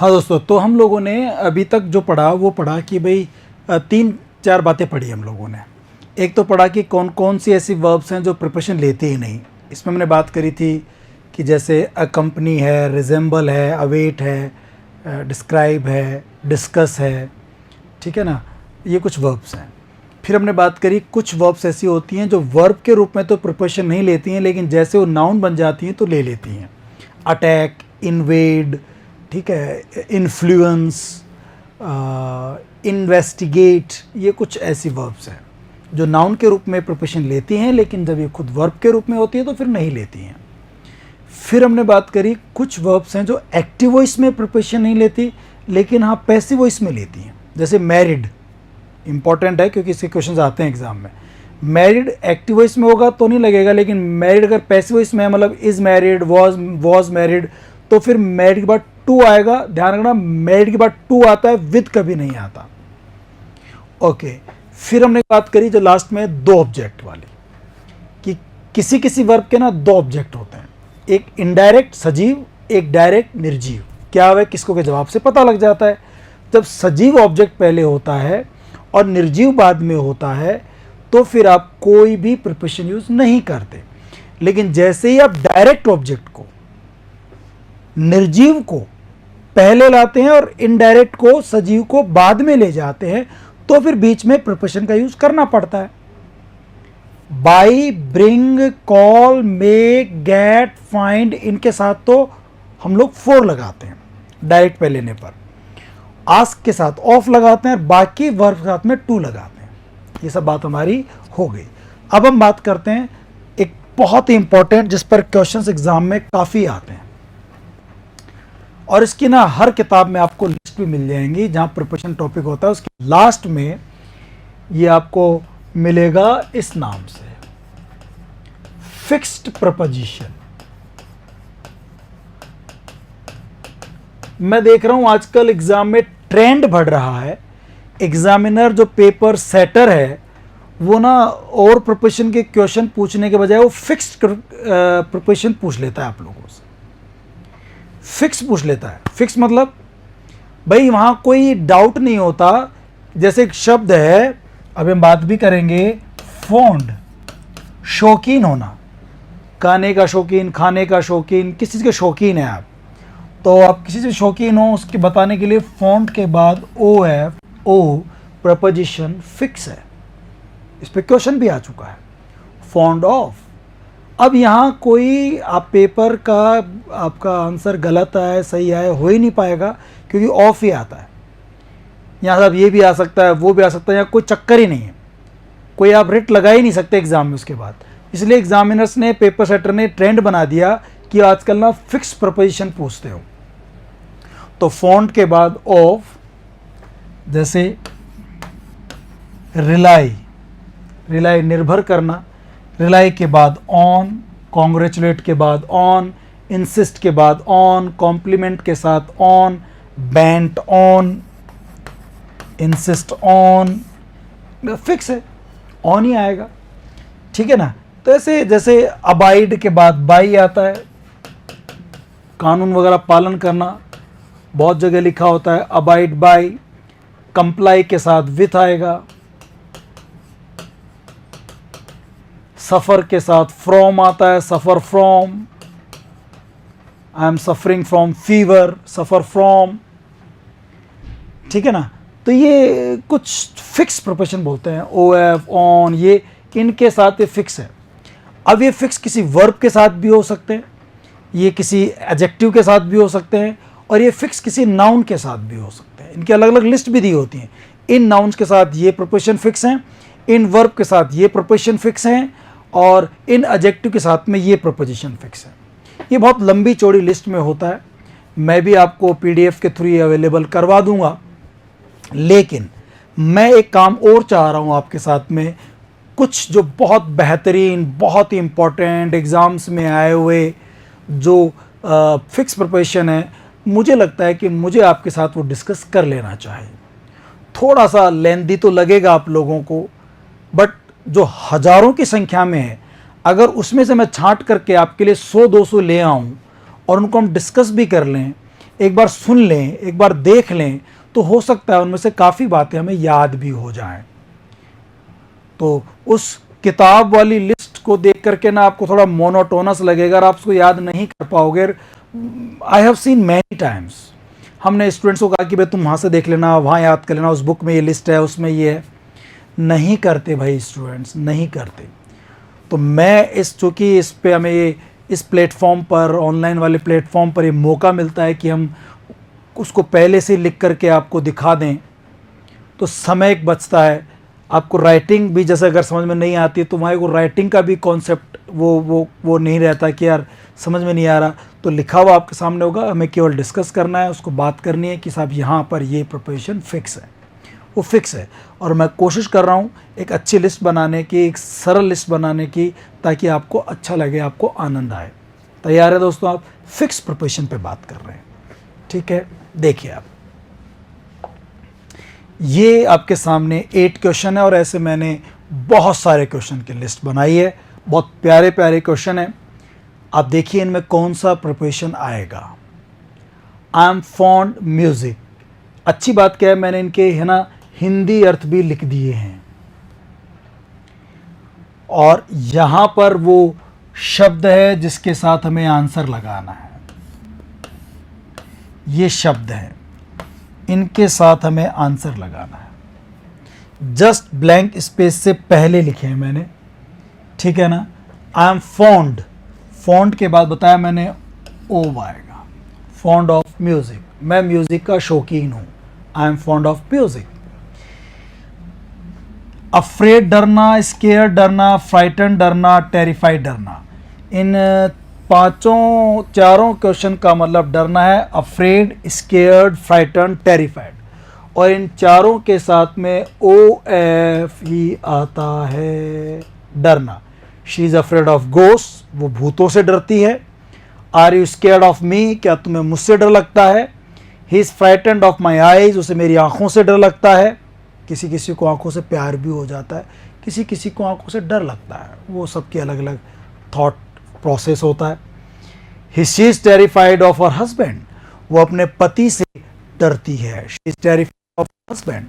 हाँ दोस्तों, तो हम लोगों ने अभी तक जो पढ़ा वो पढ़ा कि भाई तीन चार बातें पढ़ी हम लोगों ने। एक तो पढ़ा कि कौन कौन सी ऐसी वर्ब्स हैं जो प्रिपरेशन लेते ही नहीं। इसमें हमने बात करी थी कि जैसे अकम्पनी है, रिजेंबल है, अवेट है, डिस्क्राइब है, डिस्कस है, ठीक है ना, ये कुछ वर्ब्स हैं। फिर हमने बात करी कुछ वर्ब्स ऐसी होती हैं जो वर्ब के रूप में तो प्रिपरेशन नहीं लेती हैं, लेकिन जैसे वो नाउन बन जाती हैं तो ले लेती हैं। अटैक, इन्वेड, ठीक है, इन्फ्लुएंस, इन्वेस्टिगेट, ये कुछ ऐसी वर्ब्स हैं जो नाउन के रूप में प्रिपरेशन लेती हैं, लेकिन जब ये खुद वर्ब के रूप में होती है तो फिर नहीं लेती हैं। फिर हमने बात करी कुछ वर्ब्स हैं जो एक्टिव वॉइस में प्रिपरेशन नहीं लेती, लेकिन हाँ पैसिव वॉइस में लेती हैं। जैसे मैरिड, इंपॉर्टेंट है क्योंकि इसके क्वेश्चंस आते हैं एग्जाम में। मैरिड एक्टिव वॉइस में होगा तो नहीं लगेगा, लेकिन मैरिड अगर पैसिव वॉइस में है, मतलब इज मैरिड, वॉज मैरिड, तो फिर मैरिड के बाद टू आएगा। ध्यान रखना, मैरिड के बाद टू आता है, विद कभी नहीं आता। ओके, फिर हमने बात करी जो लास्ट में दो ऑब्जेक्ट वाली, कि किसी किसी वर्ब के ना दो ऑब्जेक्ट होते हैं, एक इनडायरेक्ट सजीव, एक डायरेक्ट निर्जीव। क्या है, किसको के जवाब से पता लग जाता है। जब सजीव ऑब्जेक्ट पहले होता है और निर्जीव बाद में होता है तो फिर आप कोई भी प्रिपरेशन यूज नहीं करते। लेकिन जैसे ही आप डायरेक्ट ऑब्जेक्ट को, निर्जीव को पहले लाते हैं और इनडायरेक्ट को, सजीव को बाद में ले जाते हैं, तो फिर बीच में प्रिपरेशन का यूज करना पड़ता है। By, bring, call, make, get, find, इनके साथ तो हम लोग फोर लगाते हैं डायरेक्ट पे लेने पर। आस्क के साथ ऑफ लगाते हैं और बाकी वर्ब के साथ में टू लगाते हैं। ये सब बात हमारी हो गई। अब हम बात करते हैं एक बहुत ही इंपॉर्टेंट, जिस पर क्वेश्चंस एग्जाम में काफ़ी आते हैं, और इसकी ना हर किताब में आपको लिस्ट भी मिल जाएंगी जहां प्रिपरेशन टॉपिक होता है। उसके लास्ट में ये आपको मिलेगा इस नाम से, फिक्स्ड प्रपोजिशन। मैं देख रहा हूं आजकल एग्जाम में ट्रेंड बढ़ रहा है। एग्जामिनर जो पेपर सेटर है वो ना और प्रिपरेशन के क्वेश्चन पूछने के बजाय वो फिक्स्ड प्रिपरेशन पूछ लेता है आप लोगों से। फिक्स पूछ लेता है। फिक्स मतलब भाई वहां कोई डाउट नहीं होता। जैसे एक शब्द है, अब हम बात भी करेंगे, फॉन्ड, शौकीन होना, गाने का शौकीन, खाने का शौकीन, किसी चीज़ के शौकीन है आप, तो आप किसी से शौकीन हो उसके बताने के लिए फॉन्ट के बाद O F O preposition fix है। इस पे क्वेश्चन भी आ चुका है, फॉन्ड ऑफ। अब यहाँ कोई आप पेपर का आपका आंसर गलत आए सही आए हो ही नहीं पाएगा, क्योंकि ऑफ ही आता है। यहाँ से अब ये भी आ सकता है, वो भी आ सकता है, यहाँ कोई चक्कर ही नहीं है, कोई आप रेट लगा ही नहीं सकते एग्जाम में उसके बाद। इसलिए एग्जामिनर्स ने, पेपर सेटर ने ट्रेंड बना दिया कि आजकल ना फिक्स प्रपोजिशन पूछते हो। तो फॉन्ट के बाद ऑफ, जैसे रिलाई, रिलाई निर्भर करना, रिलाई के बाद ऑन, कॉन्ग्रेचुलेट के बाद ऑन, इंसिस्ट के बाद ऑन, कॉम्प्लीमेंट के साथ on, बैंट on, insist on, fix है, ऑन ही आएगा, ठीक है ना। तो ऐसे जैसे अबाइड के बाद बाई आता है, कानून वगैरह पालन करना, बहुत जगह लिखा होता है अबाइड बाई। कंप्लाई के साथ विथ आएगा, सफ़र के साथ फ्रॉम आता है, suffer from, I am suffering from fever, suffer from, ठीक है ना। तो ये कुछ फिक्स प्रोपोजिशन बोलते हैं, ओ एफ, ऑन, ये इनके साथ ये फिक्स है। अब ये फिक्स किसी वर्ब के साथ भी हो सकते हैं, ये किसी एडजेक्टिव के साथ भी हो सकते हैं, और ये फिक्स किसी नाउन के साथ भी हो सकते हैं। इनकी अलग अलग लिस्ट भी दी होती हैं। इन नाउन्स के साथ ये प्रोपोजिशन फिक्स हैं, इन वर्ब के साथ ये प्रोपोजिशन फिक्स हैं, और इन एडजेक्टिव के साथ में ये प्रोपोजिशन फिक्स है। ये बहुत लंबी चौड़ी लिस्ट में होता है। मैं भी आपको पीडीएफ के थ्रू अवेलेबल करवा दूंगा, लेकिन मैं एक काम और चाह रहा हूँ आपके साथ में, कुछ जो बहुत बेहतरीन, बहुत ही इंपॉर्टेंट एग्ज़ाम्स में आए हुए जो फिक्स प्रोपोजिशन है, मुझे लगता है कि मुझे आपके साथ वो डिस्कस कर लेना चाहिए। थोड़ा सा लेंदी तो लगेगा आप लोगों को, बट जो हज़ारों की संख्या में है, अगर उसमें से मैं छांट करके आपके लिए 100-200 ले आऊँ और उनको हम डिस्कस भी कर लें, एक बार सुन लें, एक बार देख लें, तो हो सकता है उनमें से काफ़ी बातें हमें याद भी हो जाएं। तो उस किताब वाली लिस्ट को देख करके ना आपको थोड़ा मोनोटोनस लगेगा और आप उसको याद नहीं कर पाओगे। I have seen many times, हमने स्टूडेंट्स को कहा कि भाई तुम वहाँ से देख लेना, वहाँ याद कर लेना, उस बुक में ये लिस्ट है, उसमें ये है। नहीं करते भाई स्टूडेंट्स, नहीं करते। तो मैं चूँकि इस पे हमें ये इस प्लेटफॉर्म पर, ऑनलाइन वाले प्लेटफॉर्म पर ये मौका मिलता है कि हम उसको पहले से लिख करके आपको दिखा दें, तो समय एक बचता है। आपको राइटिंग भी जैसे अगर समझ में नहीं आती तो वहाँ को राइटिंग का भी कॉन्सेप्ट वो नहीं रहता कि यार समझ में नहीं आ रहा, तो लिखा हुआ आपके सामने होगा, हमें केवल डिस्कस करना है, उसको बात करनी है कि साहब यहाँ पर ये प्रिपरेशन फिक्स है, वो फिक्स है। और मैं कोशिश कर रहा हूँ एक अच्छी लिस्ट बनाने की, एक सरल लिस्ट बनाने की, ताकि आपको अच्छा लगे, आपको आनंद आए। तैयार है दोस्तों? आप फिक्स प्रिपरेशन पे बात कर रहे हैं, ठीक है। देखिए आप, ये आपके सामने 8 क्वेश्चन है और ऐसे मैंने बहुत सारे क्वेश्चन की लिस्ट बनाई है। बहुत प्यारे प्यारे क्वेश्चन है। आप देखिए इनमें कौन सा प्रिपरेशन आएगा। आई एम फॉन्ड म्यूजिक, अच्छी बात क्या है, मैंने इनके है ना हिंदी अर्थ भी लिख दिए हैं, और यहां पर वो शब्द है जिसके साथ हमें आंसर लगाना है। ये शब्द है, इनके साथ हमें आंसर लगाना है। जस्ट ब्लैंक स्पेस से पहले लिखे हैं मैंने, ठीक है ना। आई एम फॉन्ड, फॉन्ड के बाद बताया मैंने ओ आएगा, फॉन्ड ऑफ म्यूजिक, मैं म्यूजिक का शौकीन हूं। I am fond of music. Afraid डरना, स्केयर डरना, फ्राइटन डरना, टेरिफाइड डरना, इन चारों क्वेश्चन का मतलब डरना है। अफ्रेड, स्केयर्ड, फ्राइटन, टेरिफाइड, और इन चारों के साथ में ओ एफ ही आता है, डरना। She is afraid of ghost, वो भूतों से डरती है। Are you scared of me, क्या तुम्हें मुझसे डर लगता है। He is frightened of my eyes, उसे मेरी आंखों से डर लगता है। किसी किसी को आंखों से प्यार भी हो जाता है, किसी किसी को आंखों से डर लगता है, वो सबकी अलग अलग थॉट प्रोसेस होता है। She is terrified of her husband, वो अपने पति से डरती है। She is terrified of husband,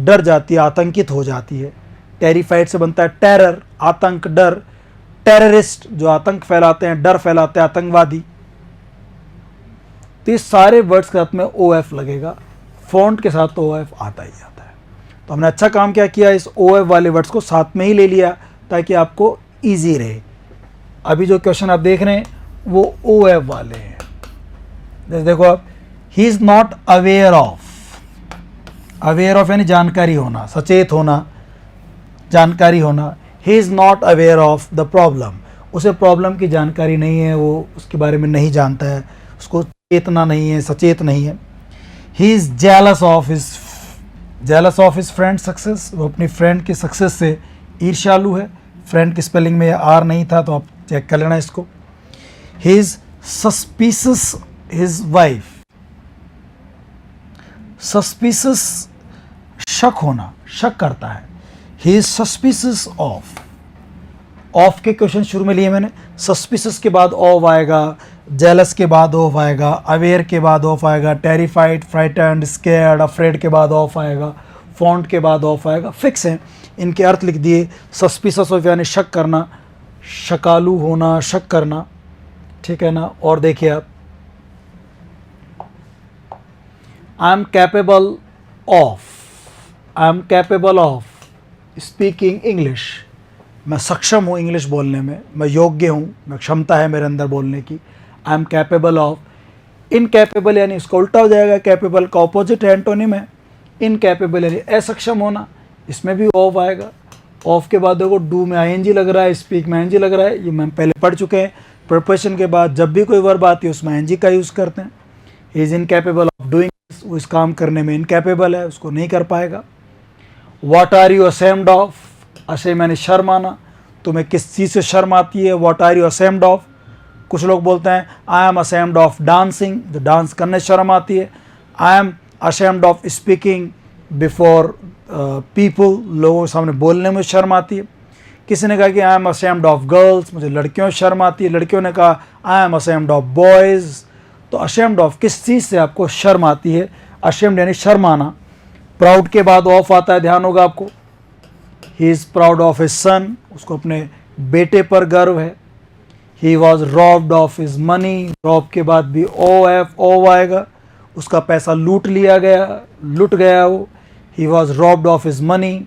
डर जाती है, आतंकित हो जाती है। टेरिफाइड से बनता है टेरर, आतंक, डर। टेररिस्ट, जो आतंक फैलाते हैं, डर फैलाते हैं, आतंकवादी। तो ये सारे वर्ड्स के साथ में ओ एफ लगेगा, फॉन्ट के साथ तो ओ एफ आता ही आता है। तो हमने अच्छा काम क्या किया, इस ओ एफ वाले वर्ड्स को साथ में ही ले लिया ताकि आपको ईजी रहे। अभी जो क्वेश्चन आप देख रहे हैं वो ओ एफ वाले हैं। जैसे देखो आप, he is not aware of, aware of यानी जानकारी होना, सचेत होना, जानकारी होना। He is not aware of the problem, उसे प्रॉब्लम की जानकारी नहीं है, वो उसके बारे में नहीं जानता है, उसको चेतना नहीं है, सचेत नहीं है। He is jealous of his friend success, वो अपनी फ्रेंड की सक्सेस से ईर्ष्यालु है। फ्रेंड की स्पेलिंग में आर नहीं था, तो आप चेक कर लेना इसको। He is suspicious his wife, suspicious शक होना, शक करता है। ही इज सस्पिशियस ऑफ के क्वेश्चन शुरू में लिए मैंने। सस्पिशियस के बाद ऑफ आएगा, जेलस के बाद ऑफ आएगा, अवेयर के बाद ऑफ आएगा, टेरिफाइड, फ्राइटन्ड, स्केयर्ड, अफ्रेड के बाद ऑफ आएगा, फॉन्ट के बाद ऑफ आएगा। फिक्स है, इनके अर्थ लिख दिए। सस्पिशियस ऑफ यानी शक करना, शकालू होना, शक करना, ठीक है ना। और देखिए आप, I am capable of speaking English, मैं सक्षम हूँ इंग्लिश बोलने में, मैं योग्य हूँ, मैं क्षमता है मेरे अंदर बोलने की। I am capable of. Incapable यानी इसका उल्टा हो जाएगा, कैपेबल का ऑपोजिट है, एंटोनिम है। इनकैपेबल यानी असक्षम होना, इसमें भी ऑफ आएगा। ऑफ के बाद देखो, डू में आईएनजी लग रहा है, स्पीक में आईएनजी लग रहा है, ये मैं पहले पढ़ चुके हैं। प्रिपरेशन के बाद जब भी कोई वर्ब आती है उसमें आईएनजी का यूज़ करते हैं। He is incapable of doing, वो इस काम करने में इनकैपेबल है, उसको नहीं कर पाएगा। What are you ashamed of, ashame यानी शर्म आना, तुम्हें किस चीज़ से शर्म आती है। What are you ashamed of, कुछ लोग बोलते हैं I am ashamed of dancing, जो डांस करने से शर्म आती है। I am ashamed of speaking before people, लोगों के सामने बोलने में शर्म आती है। किसी ने कहा कि आई एम असेम्ड ऑफ गर्ल्स, मुझे लड़कियों से शर्म आती है। लड़कियों ने कहा आई एम असेम्ड ऑफ बॉयज़। तो अशेम्ड ऑफ किस चीज़ से आपको शर्म आती है, अशेम्ड यानी शर्म आना। प्राउड के बाद ऑफ आता है, ध्यान होगा आपको। He is proud of his son, उसको अपने बेटे पर गर्व है। He was robbed of his money, rob के बाद भी ओ आएगा, उसका पैसा लूट लिया गया, लुट गया वो। He was robbed of his money.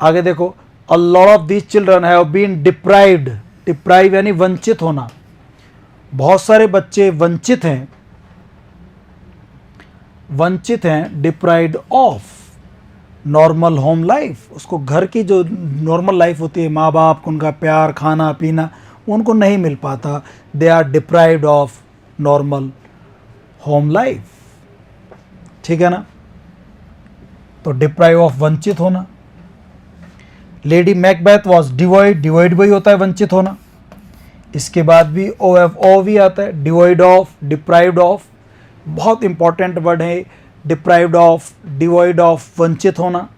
आगे देखो, a lot of these children have been deprived, deprive यानी वंचित होना। बहुत सारे बच्चे वंचित हैं, वंचित हैं deprived of normal home life. उसको घर की जो नॉर्मल लाइफ होती है, माँ बाप उनका प्यार, खाना पीना, उनको नहीं मिल पाता। They are deprived of normal home life, ठीक है ना। तो डिप्राइव ऑफ वंचित होना। Lady Macbeth was devoid, devoid वही होता है वंचित होना। इसके बाद भी ओ भी आता है, डिवॉइड ऑफ, डिप्राइव्ड ऑफ, बहुत इंपॉर्टेंट वर्ड है डिप्राइव्ड ऑफ, डिवॉइड ऑफ, वंचित होना,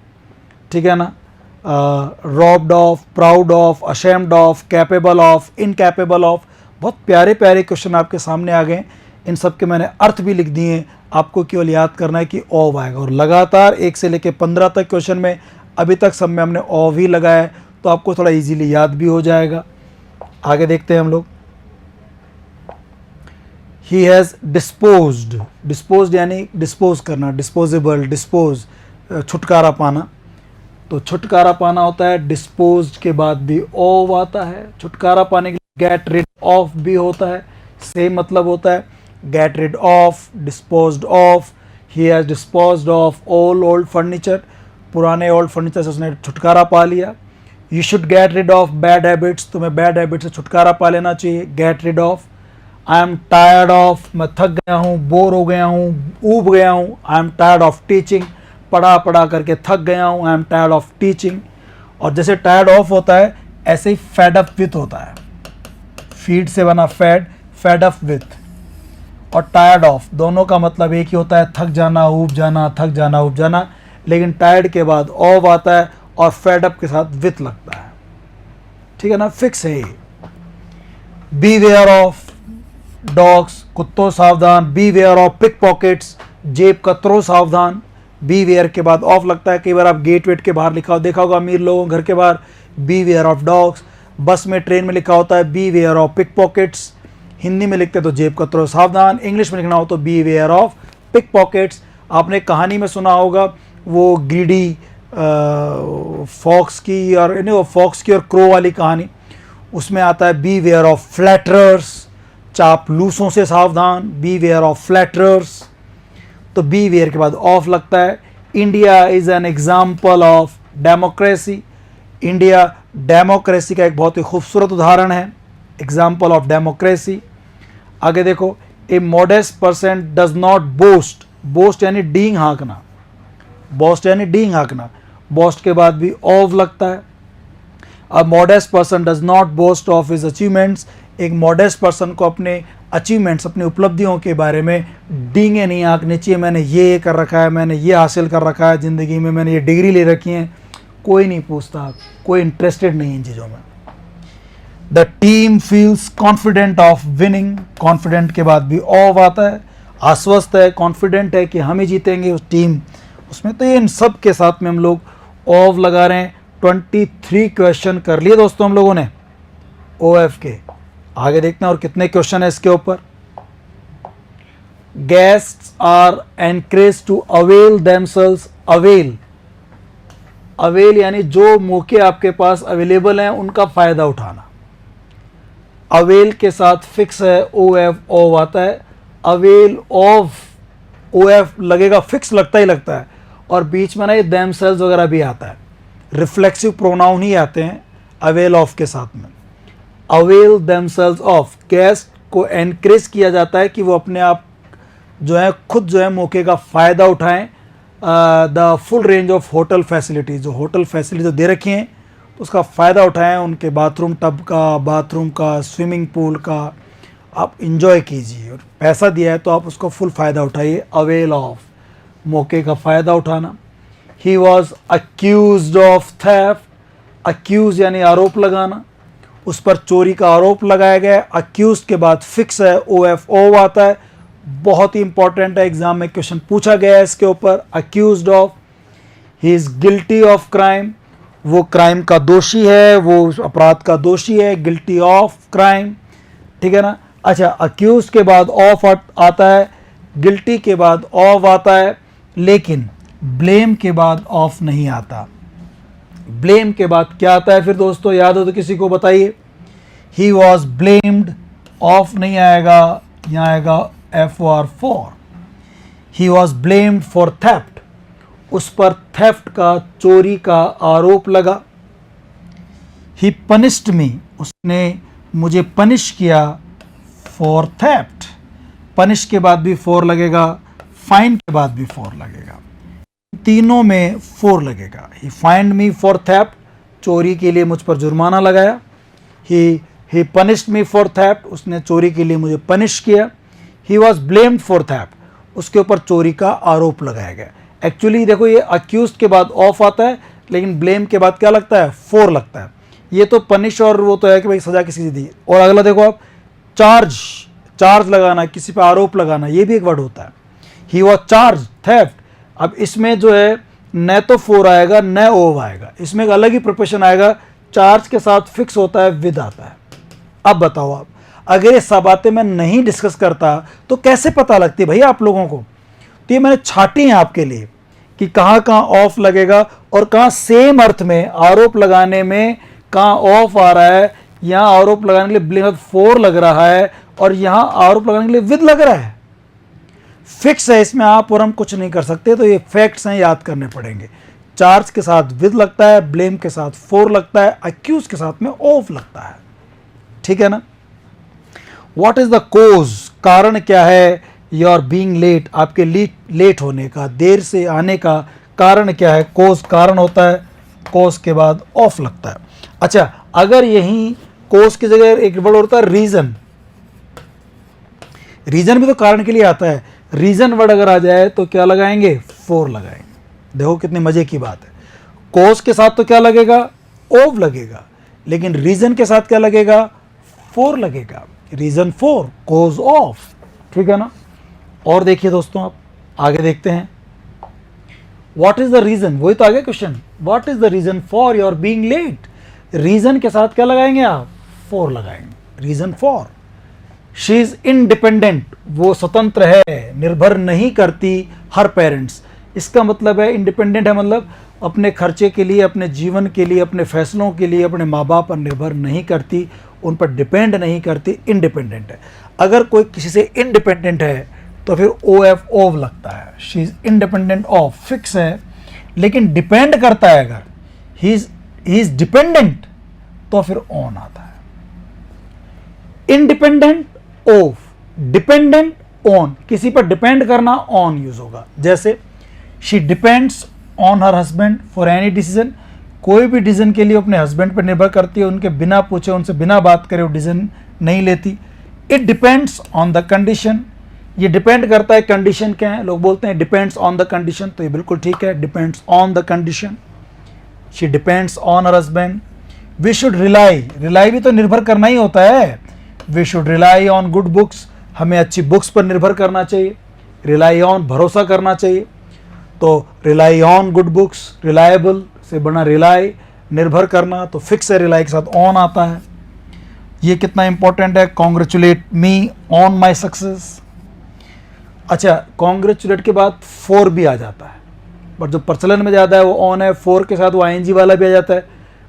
ठीक है ना। Robbed of, proud of, ashamed of, capable of, incapable of. बहुत प्यारे प्यारे क्वेश्चन आपके सामने आ गए। इन सब के मैंने अर्थ भी लिख दिए हैं, आपको केवल याद करना है कि ओ आएगा। और लगातार 1 से लेकर 15 तक क्वेश्चन में अभी तक सब में हमने ओ भी लगाया है, तो आपको थोड़ा इजीली याद भी हो जाएगा। आगे देखते हैं हम लोग। ही हैज़ डिस्पोज्ड, डिस्पोज्ड यानी डिस्पोज करना, डिस्पोजेबल, डिस्पोज, छुटकारा पाना। तो छुटकारा पाना होता है, डिस्पोज्ड के बाद भी ओ आता है। छुटकारा पाने के लिए गेट रिड ऑफ भी होता है, सेम मतलब होता है, get rid of, disposed of. He has disposed of all old furniture, पुराने ओल्ड फर्नीचर से उसने छुटकारा पा लिया। You should get rid of bad habits, तुम्हें बैड हैबिट से छुटकारा पा लेना चाहिए, get rid of. I am tired of, मैं थक गया हूँ, बोर हो गया हूँ, ऊब गया हूँ। आई एम टायर्ड ऑफ टीचिंग, पढ़ा पढ़ा करके थक गया हूँ, आई एम टायर्ड ऑफ टीचिंग। और जैसे टायर्ड ऑफ होता है, ऐसे ही फेड अप विथ होता है, फीड से बना फेड, फेड अप विथ। और टायर्ड ऑफ दोनों का मतलब एक ही होता है, थक जाना, ऊब जाना, थक जाना, ऊब जाना। लेकिन टायर्ड के बाद ऑफ आता है और फेड अप के साथ विथ लगता है, ठीक है ना, फिक्स है ये। बी वेयर ऑफ डॉग्स, कुत्तों सावधान। Beware of pickpockets, जेब कतरों सावधान। बी वेयर के बाद ऑफ लगता है। कई बार आप गेट वेट के बाहर लिखा हो, देखा होगा अमीर लोगों घर के बाहर, बी वेयर ऑफ डॉग्स। बस में, ट्रेन में लिखा होता है beware of pickpockets. Hindi में लिखते तो जेब कतरों सावधान, इंग्लिश में लिखना हो तो beware of pickpockets. आपने कहानी में सुना होगा वो ग्रीडी फॉक्स की, और वो फॉक्स की और क्रो वाली कहानी, उसमें आता है बी वेयर ऑफ फ्लैटरर्स, चापलूसों से सावधान, बी वेयर ऑफ फ्लैटरर्स। तो बी वेयर के बाद ऑफ लगता है। India is an example of democracy, India democracy का एक बहुत ही खूबसूरत उदाहरण है, एग्जाम्पल ऑफ डेमोक्रेसी। आगे देखो, a modest person does not boast, boast यानी डींग हाँकना, बोस्ट यानी डींग हाँकना, बोस्ट के बाद भी ऑफ लगता है। A modest person does not boast of his achievements, एक मॉडेस्ट पर्सन को अपने अचीवमेंट्स, अपनी उपलब्धियों के बारे में डींगे नहीं हाँकनी चाहिए। मैंने ये कर रखा है, मैंने ये हासिल कर रखा है ज़िंदगी में, मैंने ये डिग्री ले रखी है, कोई नहीं पूछता, कोई इंटरेस्टेड नहीं इन चीज़ों में। The team feels confident of winning, confident के बाद भी ऑफ आता है, आश्वस्त है, कॉन्फिडेंट है कि हम ही जीतेंगे उस टीम उसमें। तो ये इन सब के साथ में हम लोग ऑफ लगा रहे हैं। 23 क्वेश्चन कर लिए दोस्तों हम लोगों ने OF के। आगे देखते हैं और कितने क्वेश्चन है इसके ऊपर। Guests are encourage to avail themselves, avail, avail यानी जो मौके आपके पास अवेलेबल हैं उनका फायदा उठाना। अवेल के साथ फिक्स है, OF ऑफ आता है। अवेल ऑफ OF लगेगा, फिक्स लगता ही लगता है। और बीच में ना ये देमसेल्स वगैरह भी आता है, रिफ्लेक्सिव प्रोनाउन ही आते हैं अवेल ऑफ के साथ में। अवेल देमसेल्स ऑफ, गेस्ट को एनकरेज किया जाता है कि वो अपने आप जो है खुद जो है मौके का फ़ायदा उठाएं। The full range of hotel facilities, जो होटल फैसिलिटी जो दे रखी हैं तो उसका फ़ायदा उठाएं, उनके बाथरूम टब का, बाथरूम का, स्विमिंग पूल का आप इंजॉय कीजिए। और पैसा दिया है तो आप उसको फुल फ़ायदा उठाइए। अवेल ऑफ, मौके का फ़ायदा उठाना। He was accused of theft, accuse यानी आरोप लगाना, उस पर चोरी का आरोप लगाया गया। अक्यूज के बाद फिक्स है, OF ऑफ आता है। बहुत ही इंपॉर्टेंट है, एग्जाम में क्वेश्चन पूछा गया है इसके ऊपर। Accused of, he is guilty of crime, वो क्राइम का दोषी है, वो उस अपराध का दोषी है, गिल्टी ऑफ क्राइम, ठीक है ना। अच्छा, अक्यूज के बाद ऑफ आता है, गिल्टी के बाद ऑफ आता है, लेकिन ब्लेम के बाद ऑफ नहीं आता। ब्लेम के बाद क्या आता है फिर दोस्तों, याद हो तो किसी को बताइए। ही वॉज ब्लेम्ड, ऑफ नहीं आएगा, यहाँ आएगा FOR for. He was blamed for theft, उस पर थेफ्ट का, चोरी का आरोप लगा। ही पनिश्ड मी, उसने मुझे पनिश किया फॉर थेफ्ट, पनिश के बाद भी 4 लगेगा, फाइन के बाद भी 4 लगेगा, तीनों में 4 लगेगा। ही फाइंड मी फॉर थेफ्ट, चोरी के लिए मुझ पर जुर्माना लगाया। ही पनिश्ड मी फॉर थेफ्ट, उसने चोरी के लिए मुझे पनिश किया। He was blamed for theft, उसके ऊपर चोरी का आरोप लगाया गया। एक्चुअली देखो, ये अक्यूज के बाद ऑफ आता है, लेकिन ब्लेम के बाद क्या लगता है, 4 लगता है। ये तो पनिश और वो तो है कि भाई सजा किसी से दी। और अगला देखो आप, चार्ज लगाना, किसी पे आरोप लगाना, ये भी एक वर्ड होता है। ही वॉज चार्ज थेफ्ट, अब इसमें जो है न तो 4 आएगा न ओव आएगा, इसमें एक अलग ही प्रोपोर्शन आएगा। चार्ज के साथ फिक्स होता है, विद आता है। अब बताओ आप, अगर ये सब बातें मैं नहीं डिस्कस करता तो कैसे पता लगती भैया आप लोगों को। तो ये मैंने छाटी है आपके लिए कि कहाँ कहाँ ऑफ लगेगा और कहाँ सेम अर्थ में आरोप लगाने में कहाँ ऑफ आ रहा है। यहाँ आरोप लगाने के लिए ब्लेम 4 लग रहा है और यहाँ आरोप लगाने के लिए विद लग रहा है। फिक्स है, इसमें आप और हम कुछ नहीं कर सकते। तो ये फैक्ट्स हैं, याद करने पड़ेंगे। चार्ज के साथ विद लगता है, ब्लेम के साथ 4 लगता है, अक्यूज के साथ में ऑफ लगता है, ठीक है ना। व्हाट इज द कोज, कारण क्या है योर बीइंग लेट, आपके लेट होने का, देर से आने का कारण क्या है। कोज कारण होता है, कोज के बाद ऑफ लगता है। अच्छा, अगर यही कोज की जगह एक वर्ड होता है रीजन, रीजन भी तो कारण के लिए आता है। रीजन वर्ड अगर आ जाए तो क्या लगाएंगे, 4 लगाएंगे। देखो कितनी मजे की बात है। कोज के साथ तो क्या लगेगा, ऑफ लगेगा, लेकिन रीजन के साथ क्या लगेगा, 4 लगेगा। रीजन 4, कोज ऑफ, ठीक है ना। और देखिए दोस्तों, आप आगे देखते हैं। व्हाट इज द रीजन, वही तो आगे question, what is the reason for your being late. Reason के साथ क्या लगाएंगे आप, 4 लगाएंगे। Reason for, she is independent, वो स्वतंत्र है, निर्भर नहीं करती हर पेरेंट्स। इसका मतलब है इंडिपेंडेंट है मतलब अपने खर्चे के लिए, अपने जीवन के लिए, अपने फैसलों के लिए अपने माँ बाप पर निर्भर नहीं करती, उन पर डिपेंड नहीं करती, इंडिपेंडेंट है। अगर कोई किसी से इंडिपेंडेंट है तो फिर OF ओव लगता है। She is independent of, fix है, लेकिन डिपेंड करता है अगर ही इज डिपेंडेंट तो फिर ऑन आता है। इंडिपेंडेंट ऑफ, डिपेंडेंट ऑन, किसी पर डिपेंड करना ऑन यूज होगा। जैसे she depends on her husband for any decision, कोई भी डिसीजन के लिए अपने हस्बैंड पर निर्भर करती है, उनके बिना पूछे, उनसे बिना बात करे वो डिसीजन नहीं लेती। It depends on the condition, ये डिपेंड करता है कंडीशन क्या है। लोग बोलते हैं डिपेंड्स ऑन द कंडीशन, तो ये बिल्कुल ठीक है, depends on the condition. She depends on her husband. We should rely, rely भी तो निर्भर करना ही होता है। We should rely on good books, हमें अच्छी बुक्स पर निर्भर करना चाहिए। रिलाई ऑन, भरोसा करना चाहिए। तो rely on good books, reliable से बना रिलाई, निर्भर करना, तो फिक्स है, रिलाई के साथ ऑन आता है। ये कितना इंपॉर्टेंट है, congratulate me on my success. अच्छा, कॉन्ग्रेचुलेट के बाद 4 भी आ जाता है, बट जो प्रचलन में ज़्यादा है वो ऑन है। 4 के साथ वो ING वाला भी आ जाता है,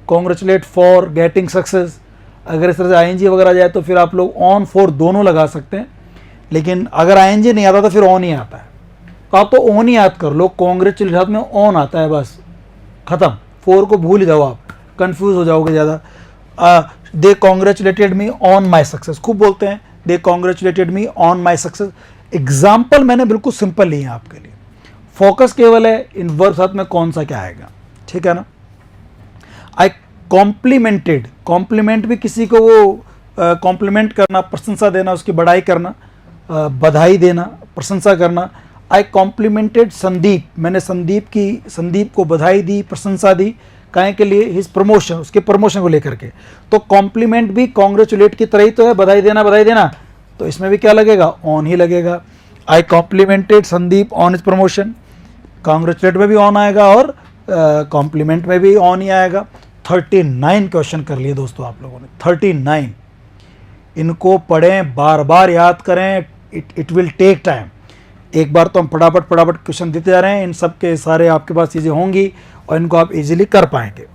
कॉन्ग्रेचुलेट फॉर गेटिंग सक्सेस। अगर इस तरह से ING वगैरह आ जाए तो फिर आप लोग ऑन 4 दोनों लगा सकते हैं, लेकिन अगर ING नहीं आता तो फिर ऑन ही आता है। तो आप तो ऑन ही याद कर लो, कॉन्ग्रेचुलेट साथ में ऑन आता है, बस खत्म। 4 को भूल जाओ, आप कंफ्यूज हो जाओगे ज़्यादा। They congratulated me on my success, खूब बोलते हैं, they congratulated me on my success. Example मैंने बिल्कुल सिंपल लिए हैं आपके लिए, फोकस केवल है इन वर्ब साथ में कौन सा क्या आएगा, ठीक है ना। आई कॉम्प्लीमेंटेड, कॉम्प्लीमेंट भी किसी को वो कॉम्प्लीमेंट करना, प्रशंसा देना, उसकी बड़ाई करना, बधाई देना, प्रशंसा करना। आई कॉम्प्लीमेंटेड संदीप, मैंने संदीप को बधाई दी, प्रशंसा दी, काहे के लिए, हिज प्रमोशन, उसके प्रमोशन को लेकर के। तो कॉम्प्लीमेंट भी कॉन्ग्रेचुलेट की तरह ही तो है, बधाई देना, तो इसमें भी क्या लगेगा, ऑन ही लगेगा। I complimented Sandeep on his promotion, congratulate में भी ऑन आएगा और कॉम्प्लीमेंट में भी ऑन ही आएगा। 39 क्वेश्चन कर लिए दोस्तों आप लोगों ने, 39। इनको पढ़ें, बार बार याद करें, इट विल टेक टाइम। एक बार तो हम फटाफट क्वेश्चन देते जा रहे हैं, इन सब के सारे आपके पास चीज़ें होंगी और इनको आप इजीली कर पाएंगे।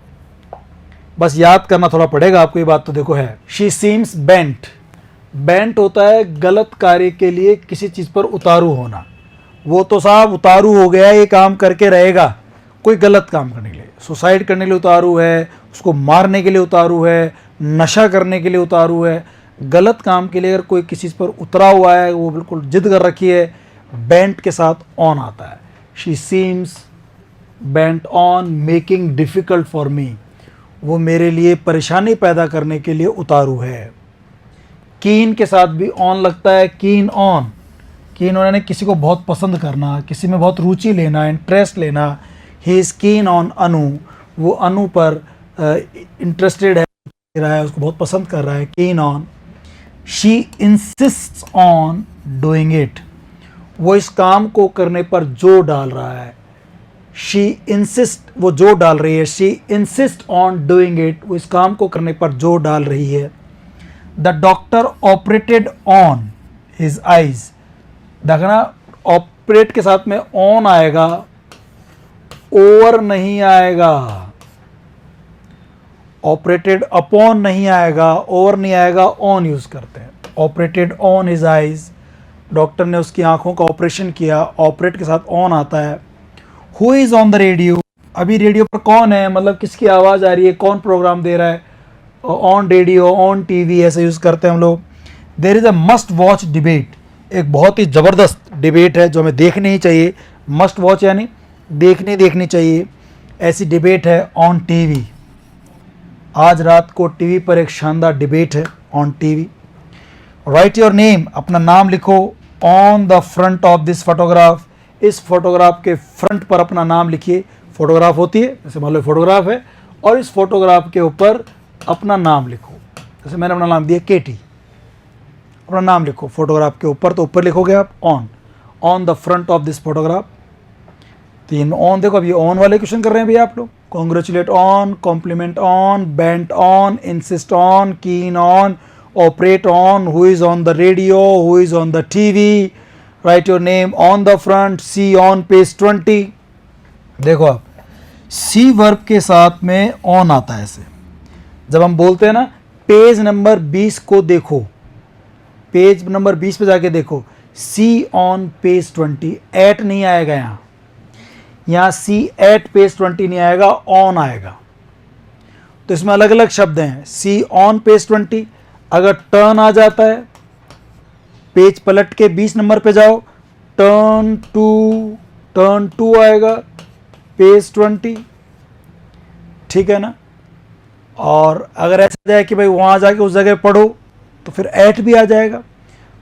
बस याद करना थोड़ा पड़ेगा आपको, ये बात तो देखो है। शी सीम्स बेंट, बेंट होता है गलत कार्य के लिए किसी चीज़ पर उतारू होना। वो तो साहब उतारू हो गया, ये काम करके रहेगा, कोई गलत काम करने के लिए, सुसाइड करने के लिए उतारू है, उसको मारने के लिए उतारू है, नशा करने के लिए उतारू है। गलत काम के लिए अगर कोई किसी चीज़ पर उतरा हुआ है, वो बिल्कुल जिद कर रखी है, बेंट के साथ ऑन आता है। She seems bent on making difficult for me, वो मेरे लिए परेशानी पैदा करने के लिए उतारू है। कीन के साथ भी ऑन लगता है, कीन ऑन, कीन उन्होंने किसी को बहुत पसंद करना, किसी में बहुत रुचि लेना, इंटरेस्ट लेना। ही इज़ कीन ऑन अनु, वो अनु पर इंटरेस्टेड है, उसको बहुत पसंद कर रहा है, keen on. She इंसिस्ट्स on doing it, वो इस काम को करने पर जोर डाल रहा है। शी इंसिस्ट, वो जोर डाल रही है, she insist on doing it, वो इस काम को करने पर जोर डाल रही है। The doctor operated on his eyes, देखना ऑपरेट के साथ में ऑन आएगा, ओवर नहीं आएगा। ऑपरेटेड अपॉन नहीं आएगा, ओवर नहीं आएगा, ऑन यूज करते हैं। Operated on his eyes, doctor ने उसकी आंखों का ऑपरेशन किया, ऑपरेट के साथ ऑन आता है। Who is on the radio, अभी रेडियो पर कौन है, मतलब किसकी आवाज़ आ रही है, कौन प्रोग्राम दे रहा है। ऑन रेडियो, ऑन टीवी ऐसे यूज़ करते हैं हम लोग। There is a must watch debate, एक बहुत ही ज़बरदस्त डिबेट है जो हमें देखनी ही चाहिए। मस्ट वॉच यानी देखनी चाहिए, ऐसी डिबेट है ऑन टीवी। आज रात को टीवी पर एक शानदार डिबेट है on TV. Write your name, अपना नाम लिखो on the front of this photograph, इस फोटोग्राफ के फ्रंट पर अपना नाम लिखिए। फोटोग्राफ होती है, जैसे मान लो फोटोग्राफ है, और इस फोटोग्राफ के ऊपर अपना नाम लिखो। जैसे मैंने अपना नाम दिया केटी, अपना नाम लिखो फोटोग्राफ के ऊपर, तो ऊपर लिखोगे आप on the front of this photograph. तीन ऑन, देखो अब ये ऑन वाले क्वेश्चन कर रहे हैं भैया आप लोग। Congratulate on, compliment on, bent on, insist on, keen on, operate on, who is on the radio, who is on the TV, write your name on the front, see on page 20। देखो आप, सी verb के साथ में on आता है ऐसे। जब हम बोलते हैं ना पेज नंबर 20 को देखो, पेज नंबर 20 पे जाके देखो, सी ऑन पेज 20, एट नहीं आएगा यहाँ सी एट पेज 20 नहीं आएगा, ऑन आएगा। तो इसमें अलग अलग शब्द हैं। सी ऑन पेज 20, अगर टर्न आ जाता है, पेज पलट के 20 नंबर पे जाओ, टर्न टू आएगा पेज 20, ठीक है ना। और अगर ऐसा जाए कि भाई वहाँ जाके उस जगह पढ़ो, तो फिर एट भी आ जाएगा।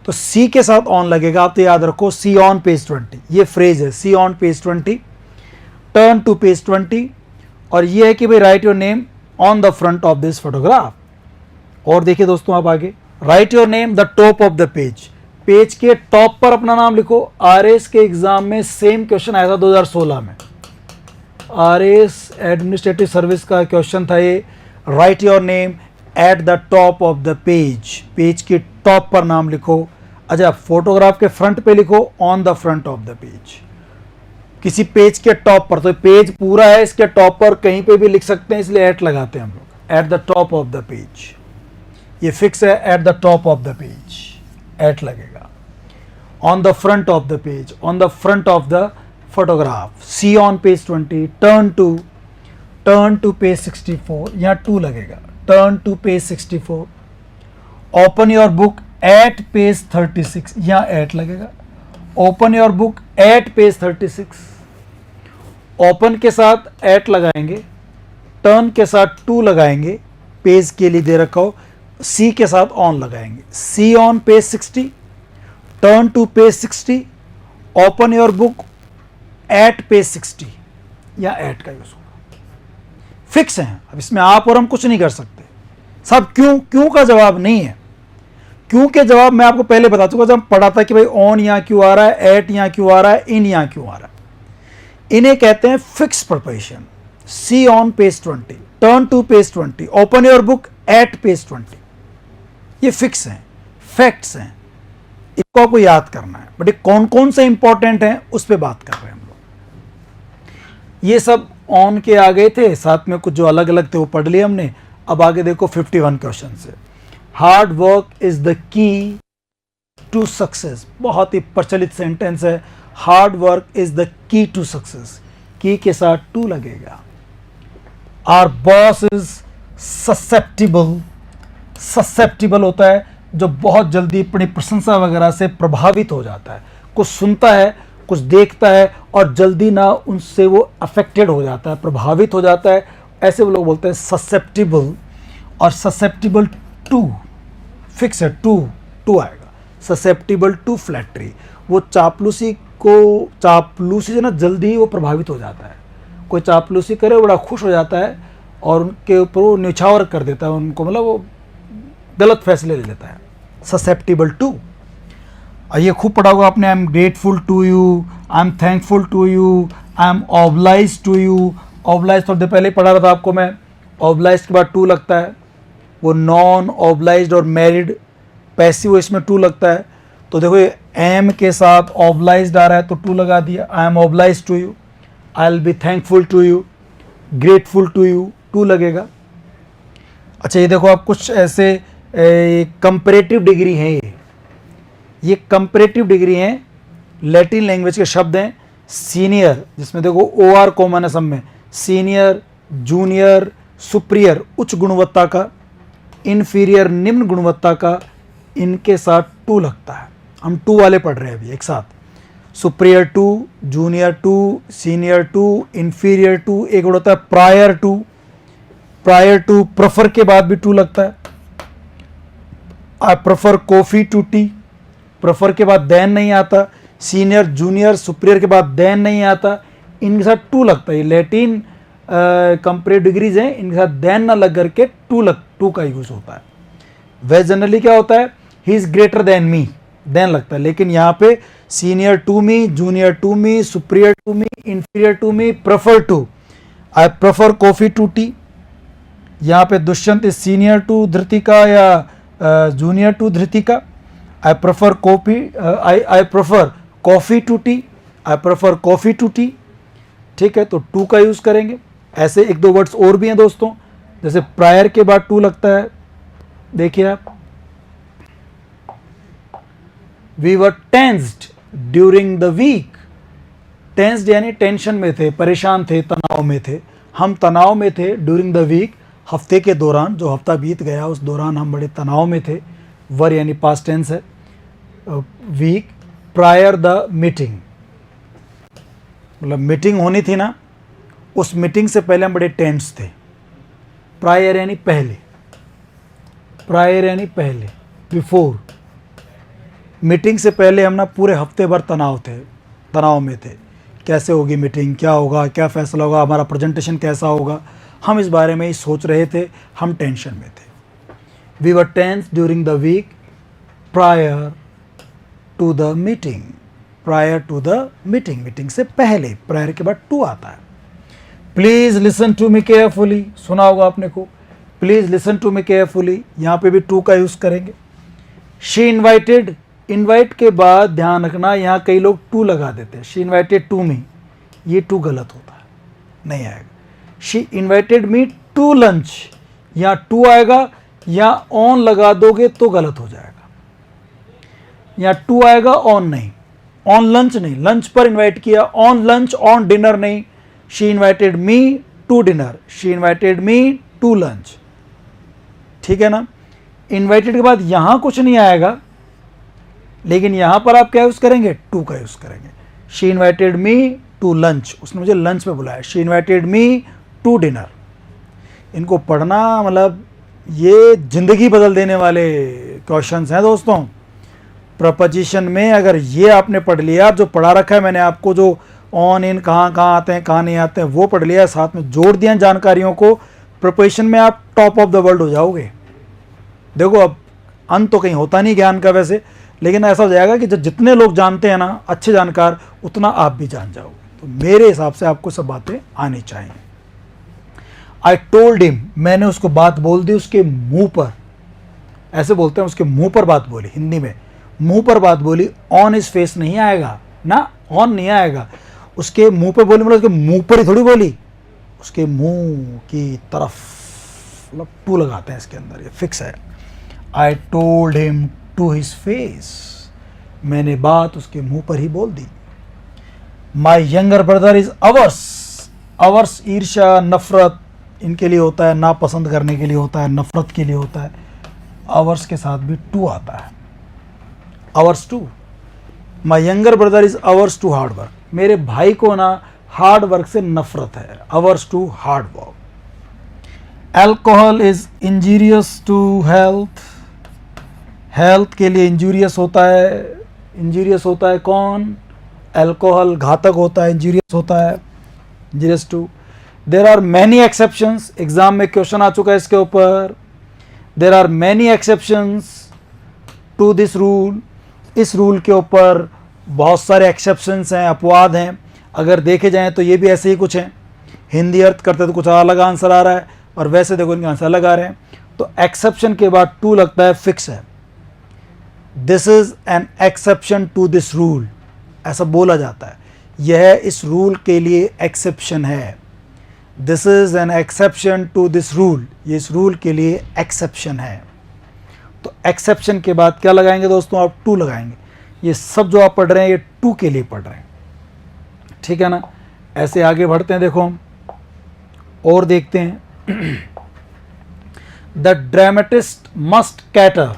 तो सी के साथ ऑन लगेगा, आप तो याद रखो, सी ऑन पेज 20, ये फ्रेज है, see on page 20, turn to page 20। और ये है कि भाई write your name on the front of this photograph. और देखिए दोस्तों आप आगे, write your name the top of the page, page के टॉप पर अपना नाम लिखो। आरएस के एग्जाम में सेम क्वेश्चन आया था 2016 में, आरएस एडमिनिस्ट्रेटिव सर्विस का क्वेश्चन था ये। Right your name at the top of the page, page के टॉप पर नाम लिखो। अच्छा, फोटोग्राफ के फ्रंट पे लिखो on the front of the page, किसी पेज के टॉप पर। तो पेज पूरा है, इसके टॉप पर कहीं पे भी लिख सकते हैं, इसलिए एट लगाते हैं हम लोग, at the top of the page. ये फिक्स है, at the top of the page at लगेगा। On the front of the page, on the front of the photograph, see on page 20, turn to page 64, यहाँ 2 लगेगा, turn to page 64। Open your book at page 36, यहाँ at लगेगा। Open your book at page 36, open के साथ eight लगाएंगे, turn के साथ 2 लगाएंगे, पेज के लिए दे रखा हो, सी के साथ ऑन लगाएंगे, see on page 60, turn to page 60, open your book at page 60, या एट का यूज होगा। फिक्स है, अब इसमें आप और हम कुछ नहीं कर सकते। सब क्यों का जवाब नहीं है। क्यों के जवाब मैं आपको पहले बता चुका, जब हम पढ़ा था कि भाई ऑन यहाँ क्यों आ रहा है, एट यहाँ क्यों आ रहा है, इन यहाँ क्यों आ रहा है। इन्हें कहते हैं fix preposition. See on page 20, turn to page 20, open your book at page 20। ये फिक्स हैं, फैक्ट्स हैं, इसको आपको याद करना है। बट ये कौन कौन से इंपॉर्टेंट हैं उस पर बात कर रहे हैं हम लोग। ये सब ऑन के आ गए थे, साथ में कुछ जो अलग अलग थे वो पढ़ लिए हमने। अब आगे देखो 51 क्वेश्चन से। Hard work is the key to success, बहुत ही प्रचलित सेंटेंस है। Hard work is the key to success, key के साथ टू लगेगा। Our boss is susceptible, susceptible होता है जो बहुत जल्दी अपनी प्रशंसा वगैरह से प्रभावित हो जाता है, कुछ सुनता है, कुछ देखता है और जल्दी ना उनसे वो अफेक्टेड हो जाता है, प्रभावित हो जाता है। ऐसे वो लोग बोलते हैं ससेप्टिबल। और ससेप्टिबल टू फिक्स है, टू आएगा। ससेप्टिबल टू फ्लैटरी, वो चापलूसी से ना जल्दी ही वो प्रभावित हो जाता है। कोई चापलूसी करे बड़ा खुश हो जाता है और उनके ऊपर वो न्यौछावर कर देता है उनको, मतलब वो गलत फैसले ले लेता है। ससेप्टिबल टू, ये खूब पढ़ा होगा आपने। I am grateful to you, I am thankful to you, I am oblige to you. Oblige थोड़ी देर पहले ही पढ़ा रहा था आपको मैं। ऑब्लाइज के बाद टू लगता है, वो नॉन ऑब्लाइज्ड और मैरिड पैसिव, इसमें टू लगता है। तो देखो ये एम के साथ ऑब्लाइज्ड आ रहा है तो टू लगा दिया। I am oblige to you, I will be thankful to you, grateful to you, to लगेगा। अच्छा ये देखो आप कुछ ऐसे कंपैरेटिव डिग्री हैं, ये कंपैरेटिव डिग्री हैं, लैटिन लैंग्वेज के शब्द हैं। सीनियर, जिसमें देखो ओ आर कॉमन है सब में, सीनियर, जूनियर, सुपीरियर उच्च गुणवत्ता का, इन्फीरियर निम्न गुणवत्ता का, इनके साथ टू लगता है। हम टू वाले पढ़ रहे हैं अभी एक साथ। Superior to, junior to, senior to, inferior to. एक होता है prior to, prior to prefer के बाद भी टू लगता है। I prefer coffee to tea, prefer के बाद देन नहीं आता। सीनियर, जूनियर, सुपीरियर के बाद देन नहीं आता, इनके साथ टू लगता है। लैटिन कंपेरेटिव डिग्रीज हैं, इनके साथ देन ना लग करके टू का यूज होता है। वह जनरली क्या होता है, he is greater than me, than लगता है। लेकिन यहाँ पे senior to me, junior to me, superior to me, inferior to me, prefer to. I prefer coffee to tea. यहाँ पे Dushyant is senior to Dhritika या junior to Dhritika. I prefer I prefer coffee to tea, I prefer coffee to tea. ठीक है, तो to का use करेंगे। ऐसे एक दो वर्ड्स और भी हैं दोस्तों, जैसे प्रायर के बाद टू लगता है। देखिए आप, we were tensed during the week. Tensed यानी टेंशन में थे, परेशान थे, तनाव में थे। हम तनाव में थे ड्यूरिंग द वीक, हफ्ते के दौरान, जो हफ्ता बीत गया उस दौरान हम बड़े तनाव में थे। वर यानी पास्ट टेंस है। वीक प्रायर द मीटिंग, मतलब मीटिंग होनी थी ना, उस मीटिंग से पहले हम बड़े टेंस थे। प्रायर यानी पहले, प्रायर यानी पहले, बिफोर। मीटिंग से पहले हम ना पूरे हफ्ते भर तनाव में थे। कैसे होगी मीटिंग, क्या होगा, क्या फैसला होगा, हमारा प्रेजेंटेशन कैसा होगा, हम इस बारे में ही सोच रहे थे, हम टेंशन में थे। We were tense during the week prior to the meeting, prior to the meeting, meeting से पहले, प्रायर के बाद टू आता है। Please listen to me carefully, सुना होगा आपने को, please listen to me carefully, यहाँ पे भी टू का यूज करेंगे। शी इन्वाइटेड, इन्वाइट के बाद ध्यान रखना यहाँ कई लोग टू लगा देते हैं। शी इन्वाइटेड टू मी, ये टू गलत होता है, नहीं आएगा। She invited me to lunch, यहाँ टू आएगा, यहाँ ऑन लगा दोगे तो गलत हो जाएगा। यहाँ टू आएगा, ऑन नहीं, ऑन लंच नहीं, लंच पर इन्वाइट किया, ऑन लंच, ऑन डिनर नहीं। She invited me to dinner, she invited me to lunch. ठीक है ना। इन्वाइटेड के बाद यहाँ कुछ नहीं आएगा, लेकिन यहाँ पर आप क्या यूज करेंगे, टू का यूज करेंगे। She invited me to lunch, उसने मुझे लंच पे बुलाया। She invited me to dinner. इनको पढ़ना मतलब ये जिंदगी बदल देने वाले क्वेश्चंस हैं दोस्तों। प्रपोजिशन में अगर ये आपने पढ़ लिया, जो पढ़ा रखा है मैंने आपको, जो ऑन इन कहाँ कहाँ आते हैं, कहाँ नहीं आते हैं, वो पढ़ लिया, साथ में जोड़ दिया जानकारियों को, प्रपोजिशन में आप टॉप ऑफ द वर्ल्ड हो जाओगे। देखो अब अंत तो कहीं होता नहीं ज्ञान का वैसे, लेकिन ऐसा हो जाएगा कि जब जितने लोग जानते हैं ना अच्छे जानकार, उतना आप भी जान जाओगे। तो मेरे हिसाब से आपको सब बातें आनी चाहिए। आई टोल्ड हिम, मैंने उसको बात बोल दी उसके मुंह पर, ऐसे बोलते हैं, उसके मुंह पर बात बोली, हिंदी में मुंह पर बात बोली। ऑन हिज फेस नहीं आएगा ना, ऑन नहीं आएगा, उसके मुंह पे बोली, मतलब उसके मुंह पर ही थोड़ी बोली, उसके मुंह की तरफ, मतलब टू लगाते हैं इसके अंदर, ये फिक्स है। I told him to his face, मैंने बात उसके मुंह पर ही बोल दी। My younger brother is ours, ours ईर्ष्या नफरत इनके लिए होता है, नापसंद करने के लिए होता है, नफरत के लिए होता है। अवर्स के साथ भी टू आता है, averse to. My younger brother is averse to hard work, मेरे भाई को ना हार्ड वर्क से नफरत है, averse to hard work. Alcohol is injurious to health, health के लिए इंजूरियस होता है, इंजूरियस होता है कौन? एल्कोहल घातक होता है, इंजूरियस होता है, injurious to. There are many exceptions, exam में क्वेश्चन आ चुका है इसके ऊपर। There are many exceptions to this rule, इस रूल के ऊपर बहुत सारे एक्सेप्शंस हैं, अपवाद हैं। अगर देखे जाएं तो ये भी ऐसे ही कुछ हैं, हिंदी अर्थ करते तो कुछ अलग आंसर आ रहा है, और वैसे देखो इनके आंसर अलग आ रहे हैं। तो एक्सेप्शन के बाद टू लगता है, फिक्स है। This is an exception to this rule, ऐसा बोला जाता है, यह इस रूल के लिए एक्सेप्शन है। This is an exception to this rule, ये इस रूल के लिए एक्सेप्शन है। तो एक्सेप्शन के बाद क्या लगाएंगे दोस्तों? आप टू लगाएंगे। ये सब जो आप पढ़ रहे हैं ये टू के लिए पढ़ रहे हैं, ठीक है ना। ऐसे आगे बढ़ते हैं, देखो हम और देखते हैं। The dramatist must cater,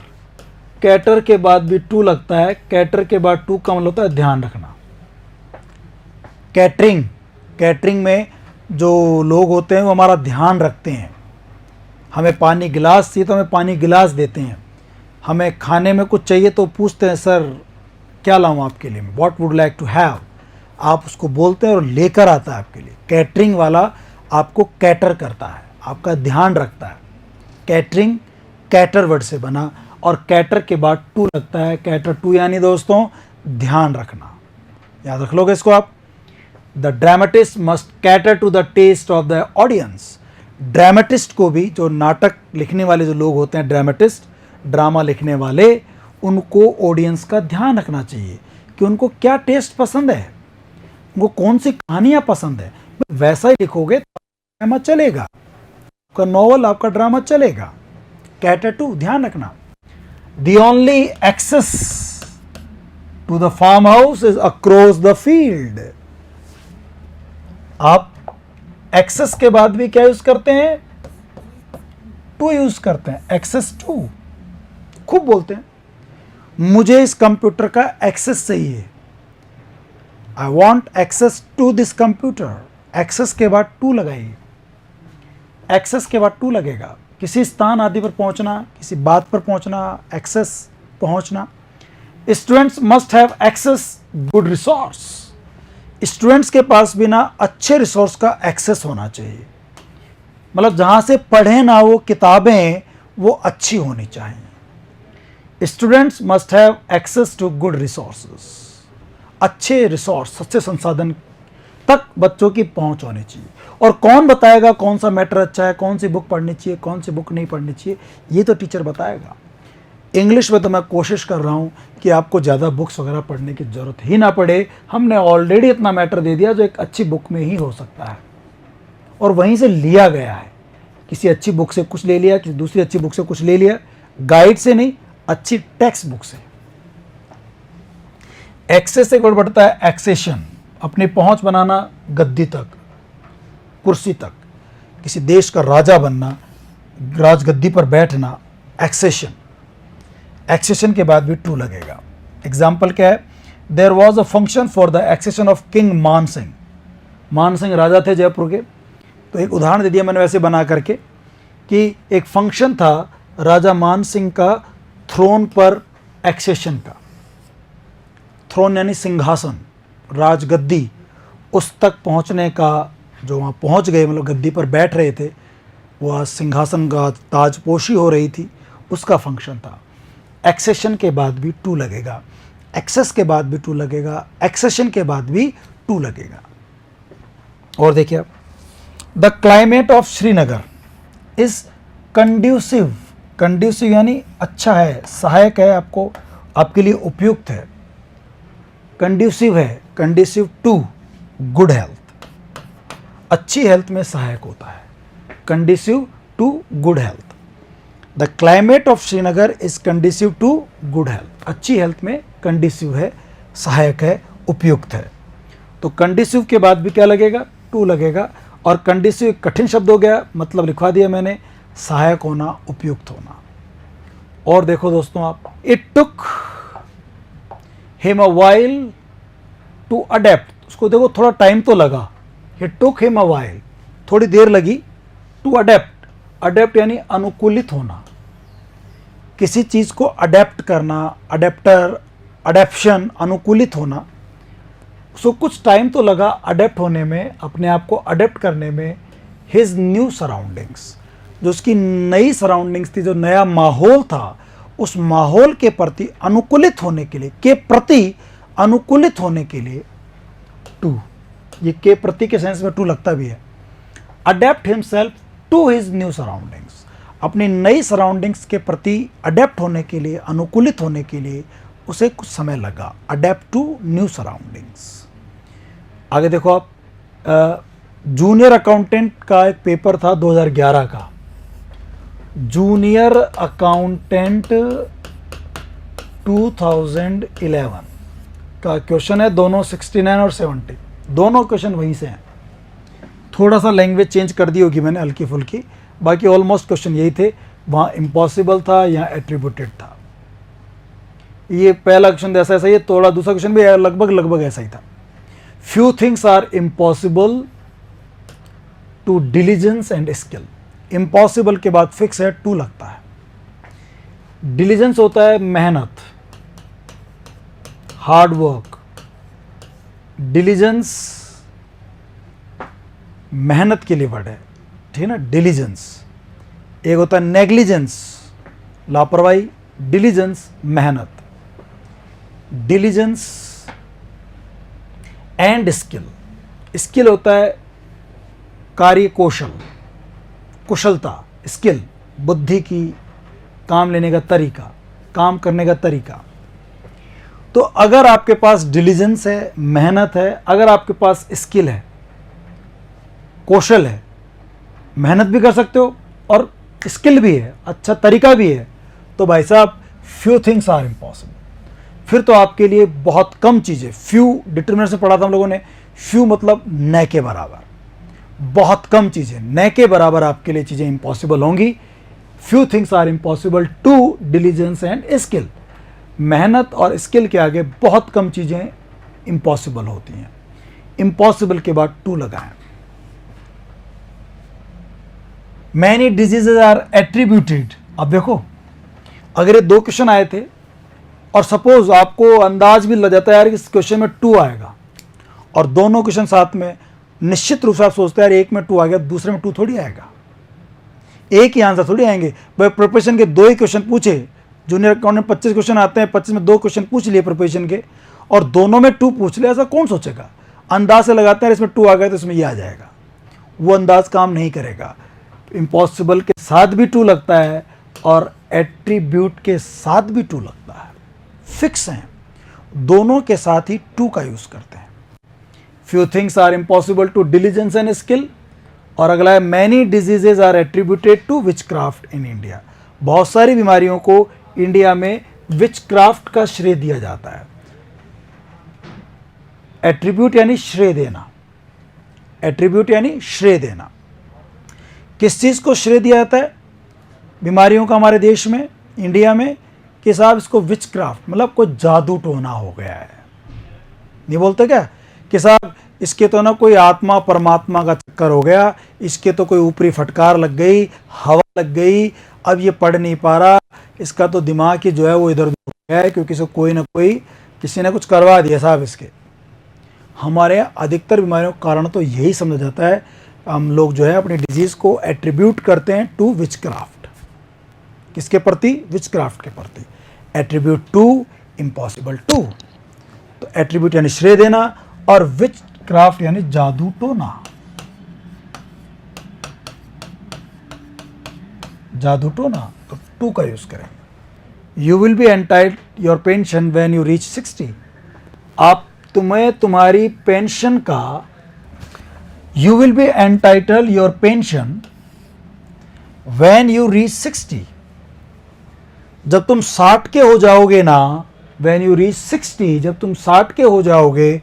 cater के बाद भी टू लगता है। कैटर के बाद टू का मतलब होता है ध्यान रखना। कैटरिंग, कैटरिंग में जो लोग होते हैं वो हमारा ध्यान रखते हैं। हमें पानी गिलास चाहिए तो हमें पानी गिलास देते हैं। हमें खाने में कुछ चाहिए तो पूछते हैं सर क्या लाऊं आपके लिए, what would like to have, आप उसको बोलते हैं और लेकर आता है आपके लिए। कैटरिंग वाला आपको कैटर करता है, आपका ध्यान रखता है। कैटरिंग कैटर वर्ड से बना, और कैटर के बाद टू लगता है। कैटर टू यानी दोस्तों ध्यान रखना, याद रख लोगे इसको आप। The dramatist must cater to the taste of the audience, dramatist को भी, जो नाटक लिखने वाले जो लोग होते हैं ड्रामेटिस्ट, ड्रामा लिखने वाले, उनको ऑडियंस का ध्यान रखना चाहिए कि उनको क्या टेस्ट पसंद है, उनको कौन सी कहानियाँ पसंद है। वैसा ही लिखोगे तो ड्रामा चलेगा, आपका नॉवल, आपका ड्रामा चलेगा। कैटर टू, ध्यान रखना। The only access to the farm house is across the field. आप एक्सेस के बाद भी क्या यूज करते हैं? टू यूज करते हैं, एक्सेस टू। खूब बोलते हैं, मुझे इस कंप्यूटर का एक्सेस चाहिए, I want access to this computer. Access के बाद टू लगाइए, एक्सेस के बाद टू लगेगा। किसी स्थान आदि पर पहुंचना, किसी बात पर पहुंचना, एक्सेस, पहुंचना। Students must have access good resource, students के पास भी ना अच्छे रिसोर्स का एक्सेस होना चाहिए। मतलब जहाँ से पढ़ें ना वो किताबें, वो अच्छी होनी चाहिए। Students must have access to good resources, अच्छे रिसोर्स, अच्छे संसाधन तक बच्चों की पहुंच होनी चाहिए। और कौन बताएगा कौन सा मैटर अच्छा है, कौन सी बुक पढ़नी चाहिए, कौन सी बुक नहीं पढ़नी चाहिए, ये तो टीचर बताएगा। इंग्लिश में तो मैं कोशिश कर रहा हूँ कि आपको ज़्यादा बुक्स वगैरह पढ़ने की ज़रूरत ही ना पड़े। हमने ऑलरेडी इतना मैटर दे दिया जो एक अच्छी बुक में ही हो सकता है, और वहीं से लिया गया है। किसी अच्छी बुक से कुछ ले लिया, किसी दूसरी अच्छी बुक से कुछ ले लिया, गाइड से नहीं, अच्छी टेक्स्ट बुक से। एक्सेस एक वर्ड बढ़ता है एक्सेशन, अपनी पहुंच बनाना गद्दी तक, कुर्सी तक, किसी देश का राजा बनना, राजगद्दी पर बैठना, एक्सेशन। एक्सेशन के बाद भी टू लगेगा। एग्जाम्पल क्या है? There was a function for the accession of king Man Singh. मान सिंह राजा थे जयपुर के, तो एक उदाहरण दे दिया मैंने वैसे बना करके कि एक फंक्शन था राजा मान सिंह का थ्रोन पर एक्सेशन का। थ्रोन यानी सिंहासन, राजगद्दी, उस तक पहुंचने का, जो वहाँ पहुंच गए, मतलब गद्दी पर बैठ रहे थे, वह सिंहासन का ताजपोशी हो रही थी, उसका फंक्शन था। एक्सेशन के बाद भी टू लगेगा, एक्सेस के बाद भी टू लगेगा, एक्सेशन के बाद भी टू लगेगा। और देखिए, the climate of Srinagar is conducive, conducive यानी अच्छा है, सहायक है, आपको आपके लिए उपयुक्त है। कंड्यूसिव है, कंड्यूसिव टू गुड हेल्थ, अच्छी हेल्थ में सहायक होता है। Conducive to good health, the climate of Srinagar is conducive to good health, अच्छी हेल्थ में कंड्यूसिव है, सहायक है, उपयुक्त है। तो कंड्यूसिव के बाद भी क्या लगेगा, टू लगेगा। और कंड्यूसिव कठिन शब्द हो गया, मतलब लिखवा दिया मैंने, सहायक होना, उपयुक्त होना। और देखो दोस्तों आप, it took him a while to adapt, उसको देखो थोड़ा टाइम तो लगा, it took him a while, थोड़ी देर लगी, टू अडेप्ट, अडेप्ट यानी अनुकूलित होना, किसी चीज़ को अडेप्ट करना, अडेप्टर, अडेप्शन, अनुकूलित होना, उसको कुछ टाइम तो लगा अडेप्ट होने में, अपने आप को अडेप्ट करने में, हिज न्यू सराउंडिंग्स, जो उसकी नई सराउंडिंग्स थी, जो नया माहौल था, उस माहौल के प्रति अनुकूलित होने के लिए, के प्रति अनुकूलित होने के लिए टू, ये के प्रति के सेंस में टू लगता भी है। Adapt himself to his new surroundings, अपनी नई सराउंडिंग्स के प्रति अडेप्ट होने के लिए, अनुकूलित होने के लिए उसे कुछ समय लगा, अडेप्ट टू न्यू सराउंडिंग्स। आगे देखो आप, जूनियर अकाउंटेंट का एक पेपर था 2011 का, जूनियर अकाउंटेंट 2011 का क्वेश्चन है, दोनों 69 और 70, दोनों क्वेश्चन वहीं से हैं। थोड़ा सा लैंग्वेज चेंज कर दी होगी मैंने हल्की फुल्की, बाकी ऑलमोस्ट क्वेश्चन यही थे। वहाँ इम्पॉसिबल था, यहाँ एट्रीब्यूटेड था। ये पहला क्वेश्चन ऐसा ऐसा, ये थोड़ा दूसरा क्वेश्चन भी लगभग ऐसा ही था। Few things are impossible to diligence and skill, impossible के बाद फिक्स है, टू लगता है। डिलीजेंस होता है मेहनत, हार्ड वर्क, डिलीजेंस मेहनत के लिए वर्ड है, ठीक है ना, डिलीजेंस। एक होता है नेग्लिजेंस, लापरवाही, डिलीजेंस मेहनत, डिलीजेंस एंड स्किल, स्किल होता है कार्य कौशल, कुशलता, स्किल बुद्धि की, काम लेने का तरीका, काम करने का तरीका। तो अगर आपके पास डिलीजेंस है, मेहनत है, अगर आपके पास स्किल है, कौशल है, मेहनत भी कर सकते हो और स्किल भी है, अच्छा तरीका भी है, तो भाई साहब फ्यू थिंग्स आर इम्पॉसिबल, फिर तो आपके लिए बहुत कम चीज़ें, फ्यू डिटरमिनर से पढ़ा था हम लोगों ने, फ्यू मतलब न के बराबर, बहुत कम चीज़ें, न के बराबर आपके लिए चीज़ें इम्पॉसिबल होंगी। Few things are impossible to diligence and skill, मेहनत और स्किल के आगे बहुत कम चीज़ें इम्पॉसिबल होती हैं। इम्पॉसिबल के बाद टू लगाएं। मैनी डिजीजेज आर एट्रीब्यूटेड, अब देखो अगर ये दो क्वेश्चन आए थे और सपोज आपको अंदाज भी लग जाता है यार इस क्वेश्चन में टू आएगा, और दोनों क्वेश्चन साथ में, निश्चित रूप से आप सोचते हैं यार एक में टू आ गया, दूसरे में टू थोड़ी आएगा, एक ही आंसर थोड़ी आएंगे। भाई प्रिपरेशन के दो ही क्वेश्चन पूछे, जूनियर अकाउंट में 25 क्वेश्चन आते हैं, 25 में दो क्वेश्चन पूछ लिए प्रिपरेशन के, और दोनों में टू पूछ ले, ऐसा कौन सोचेगा? अंदाज से लगाते हैं इसमें टू आ गया तो इसमें ये आ जाएगा, वो अंदाज काम नहीं करेगा। इम्पॉसिबल के साथ भी टू लगता है और एट्रीब्यूट के साथ भी टू लगता है, फिक्स हैं, दोनों के साथ ही टू का यूज करते हैं। Few things are impossible to diligence and skill, और अगला है many diseases are attributed to witchcraft in India, बहुत सारी बीमारियों को इंडिया में विचक्राफ्ट का श्रेय दिया जाता है। एट्रीब्यूट यानी श्रेय देना, एट्रीब्यूट यानी श्रेय देना। किस चीज़ को श्रेय दिया जाता है बीमारियों का हमारे देश में, इंडिया में, कि साहब इसको विचक्राफ्ट मतलब कोई जादू टोना हो गया है, नहीं बोलते क्या कि साहब इसके तो ना कोई आत्मा परमात्मा का चक्कर हो गया, इसके तो कोई ऊपरी फटकार लग गई, हवा लग गई, अब ये पढ़ नहीं पा रहा, इसका तो दिमाग ही जो है वो इधर उधर हो गया है, क्योंकि इसको कोई ना कोई किसी ने कुछ करवा दिया साहब इसके। हमारे अधिकतर बीमारियों का कारण तो यही समझा जाता है, हम लोग जो है अपनी डिजीज़ को एट्रीब्यूट करते हैं टू विचक्राफ्ट, किसके प्रति? विचक्राफ्ट के प्रति। Attribute to, impossible to. तो एट्रीब्यूट यानी श्रेय देना, और विच क्राफ्ट यानी जादू टोना, जादू टोना, तो टू का यूज करें। You will be entitled your pension when you reach 60, तुम्हें तुम्हारी पेंशन का, you will be entitled your pension when you reach 60, जब तुम 60 के हो जाओगे ना, व्हेन यू रीच 60, जब तुम 60 के हो जाओगे,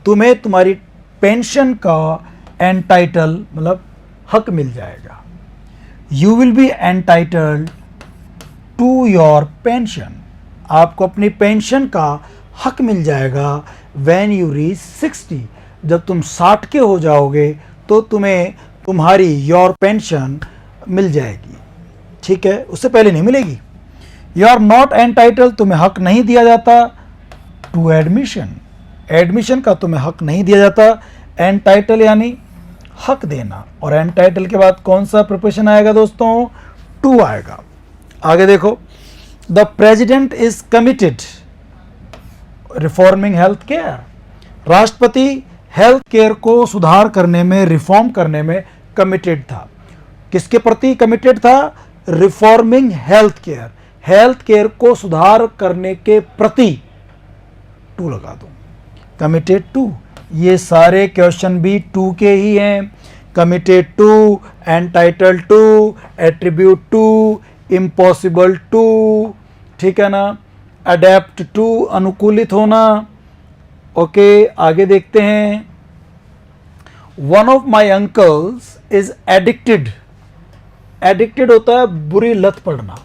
तुम्हें तुम्हारी पेंशन का एंटाइटल मतलब हक मिल जाएगा। You will be entitled to your pension, आपको अपनी पेंशन का हक मिल जाएगा व्हेन यू रीच 60, जब तुम 60 के हो जाओगे तो तुम्हें तुम्हारी योर पेंशन मिल जाएगी। ठीक है, उससे पहले नहीं मिलेगी। यू आर नॉट एंटाइटल्ड, तुम्हें हक नहीं दिया जाता टू एडमिशन, एडमिशन का तुम्हें हक नहीं दिया जाता। एंटाइटल यानी हक देना, और एंटाइटल के बाद कौन सा प्रिपोजिशन आएगा दोस्तों? टू आएगा। आगे देखो, the president is committed reforming health care, राष्ट्रपति हेल्थ केयर को सुधार करने में, रिफॉर्म करने में कमिटेड था। किसके प्रति कमिटेड था? Reforming health care, health care को सुधार करने के प्रति टू लगा दो, कमिटेड टू। ये सारे क्वेश्चन भी टू के ही हैं, committed to, entitle to, attribute to, impossible to, ठीक है ना, अडेप्ट टू, अनुकूलित होना। ओके, आगे देखते हैं। One of my uncles is addicted, addicted होता है बुरी लत पड़ना,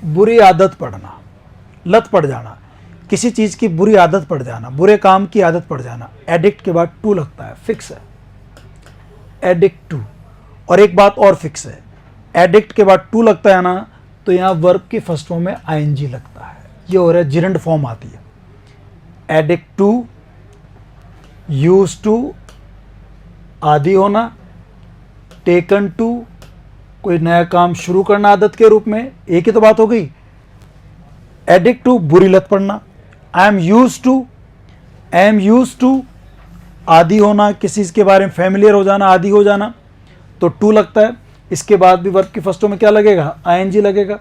बुरी आदत पड़ना, लत पड़ जाना, किसी चीज़ की बुरी आदत पड़ जाना, बुरे काम की आदत पड़ जाना। एडिक्ट के बाद टू लगता है, फिक्स है, एडिक्ट टू। और एक बात और फिक्स है, एडिक्ट के बाद टू लगता है ना, तो यहाँ वर्ब की फर्स्ट फॉर्म में आईएनजी लगता है, ये हो रहा है जिरंड फॉर्म आती है। एडिक्ट टू, यूज टू आदि होना, टेकन टू कोई नया काम शुरू करना आदत के रूप में, एक ही तो बात हो गई। एडिक्ट टू बुरी लत पड़ना, I am used to, am used to आदि होना, किसी के बारे में फैमिलियर हो जाना, आदि हो जाना, तो टू लगता है। इसके बाद भी वर्ब की फर्स्टों में क्या लगेगा? आईएनजी लगेगा।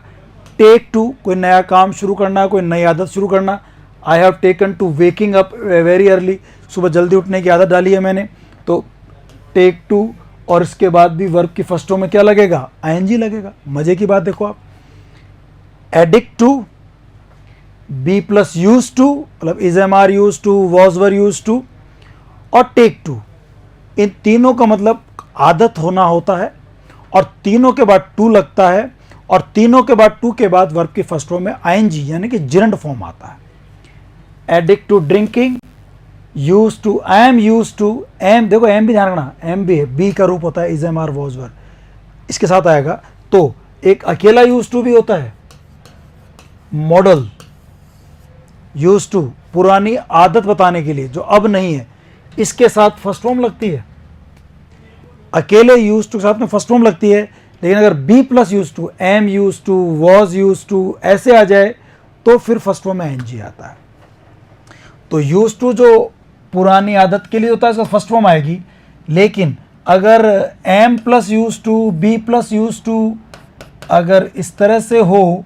टेक टू कोई नया काम शुरू करना, कोई नई आदत शुरू करना। I have taken to waking up very early, सुबह जल्दी उठने की आदत डाली है मैंने, तो टेक टू। और इसके बाद भी वर्ब की फर्स्टों में क्या लगेगा? आईएनजी लगेगा। मजे की बात देखो आप, addict to, be plus use to मतलब is am are use to, was were use to, और टेक टू, इन तीनों का मतलब आदत होना होता है, और तीनों के बाद टू लगता है, और तीनों के बाद टू के बाद वर्ब की फर्स्ट फॉर्म में आईएनजी यानी कि जिरंड फॉर्म आता है। Addict to drinking, used to, I am used to, am देखो एम भी ध्यान रखना, एम भी है, बी का रूप होता है is am are was were, इसके साथ आएगा। तो एक अकेला यूज टू भी होता है, मॉडल यूज टू पुरानी आदत बताने के लिए जो अब नहीं है, इसके साथ फर्स्ट फॉर्म लगती है। अकेले यूज टू के साथ में फर्स्ट फॉर्म लगती है, लेकिन अगर be plus use to, am used to, was used to ऐसे आ जाए तो फिर फर्स्ट फॉर्म में एनजी आता है। तो यूज टू जो पुरानी आदत के लिए होता है इसका फर्स्ट फॉर्म आएगी, लेकिन अगर am plus use to, be plus use to अगर इस तरह से हो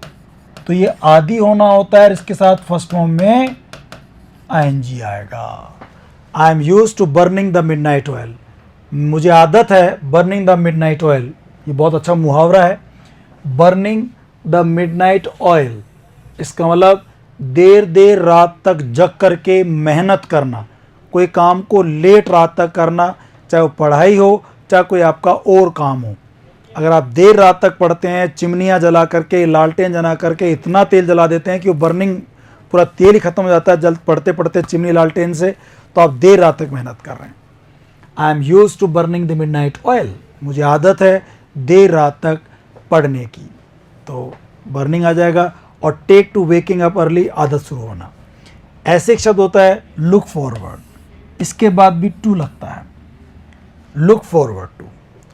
तो ये आदि होना होता है, इसके साथ फर्स्ट फॉर्म में आईएनजी आएगा। I am used to burning the midnight oil, मुझे आदत है बर्निंग द मिडनाइट ऑयल, ये बहुत अच्छा मुहावरा है। बर्निंग द मिडनाइट ऑयल इसका मतलब देर देर रात तक जग करके मेहनत करना, कोई काम को लेट रात तक करना, चाहे वो पढ़ाई हो चाहे कोई आपका और काम हो। अगर आप देर रात तक पढ़ते हैं, चिमनियाँ जला करके, लालटेन जला करके इतना तेल जला देते हैं कि वो बर्निंग पूरा तेल ही खत्म हो जाता है जल्द पढ़ते पढ़ते चिमनी लालटेन से, तो आप देर रात तक मेहनत कर रहे हैं। I am used to burning the midnight oil, मुझे आदत है देर रात तक पढ़ने की, तो बर्निंग आ जाएगा। और take to waking up early, आदत शुरू होना। ऐसे एक शब्द होता है लुक फॉरवर्ड, इसके बाद भी टू लगता है, look forward to.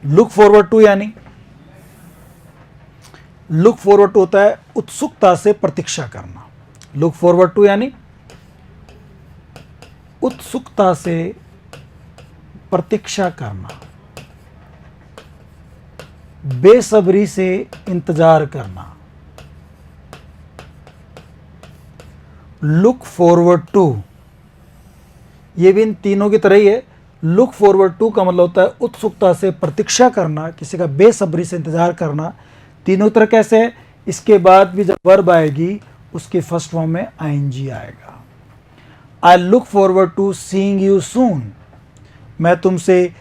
Look forward to यानी लुक फॉरवर्ड टू होता है उत्सुकता से प्रतीक्षा करना, लुक फॉरवर्ड टू यानी उत्सुकता से प्रतीक्षा करना, बेसब्री से इंतजार करना। लुक फॉरवर्ड टू ये भी इन तीनों की तरह ही है। लुक फॉरवर्ड टू का मतलब होता है उत्सुकता से प्रतीक्षा करना, किसी का बेसब्री से इंतजार करना। तीनों तरह कैसे है? इसके बाद भी जब वर्ब आएगी उसके फर्स्ट फॉर्म में आईएनजी आएगा। I look forward to seeing you soon, मैं तुमसे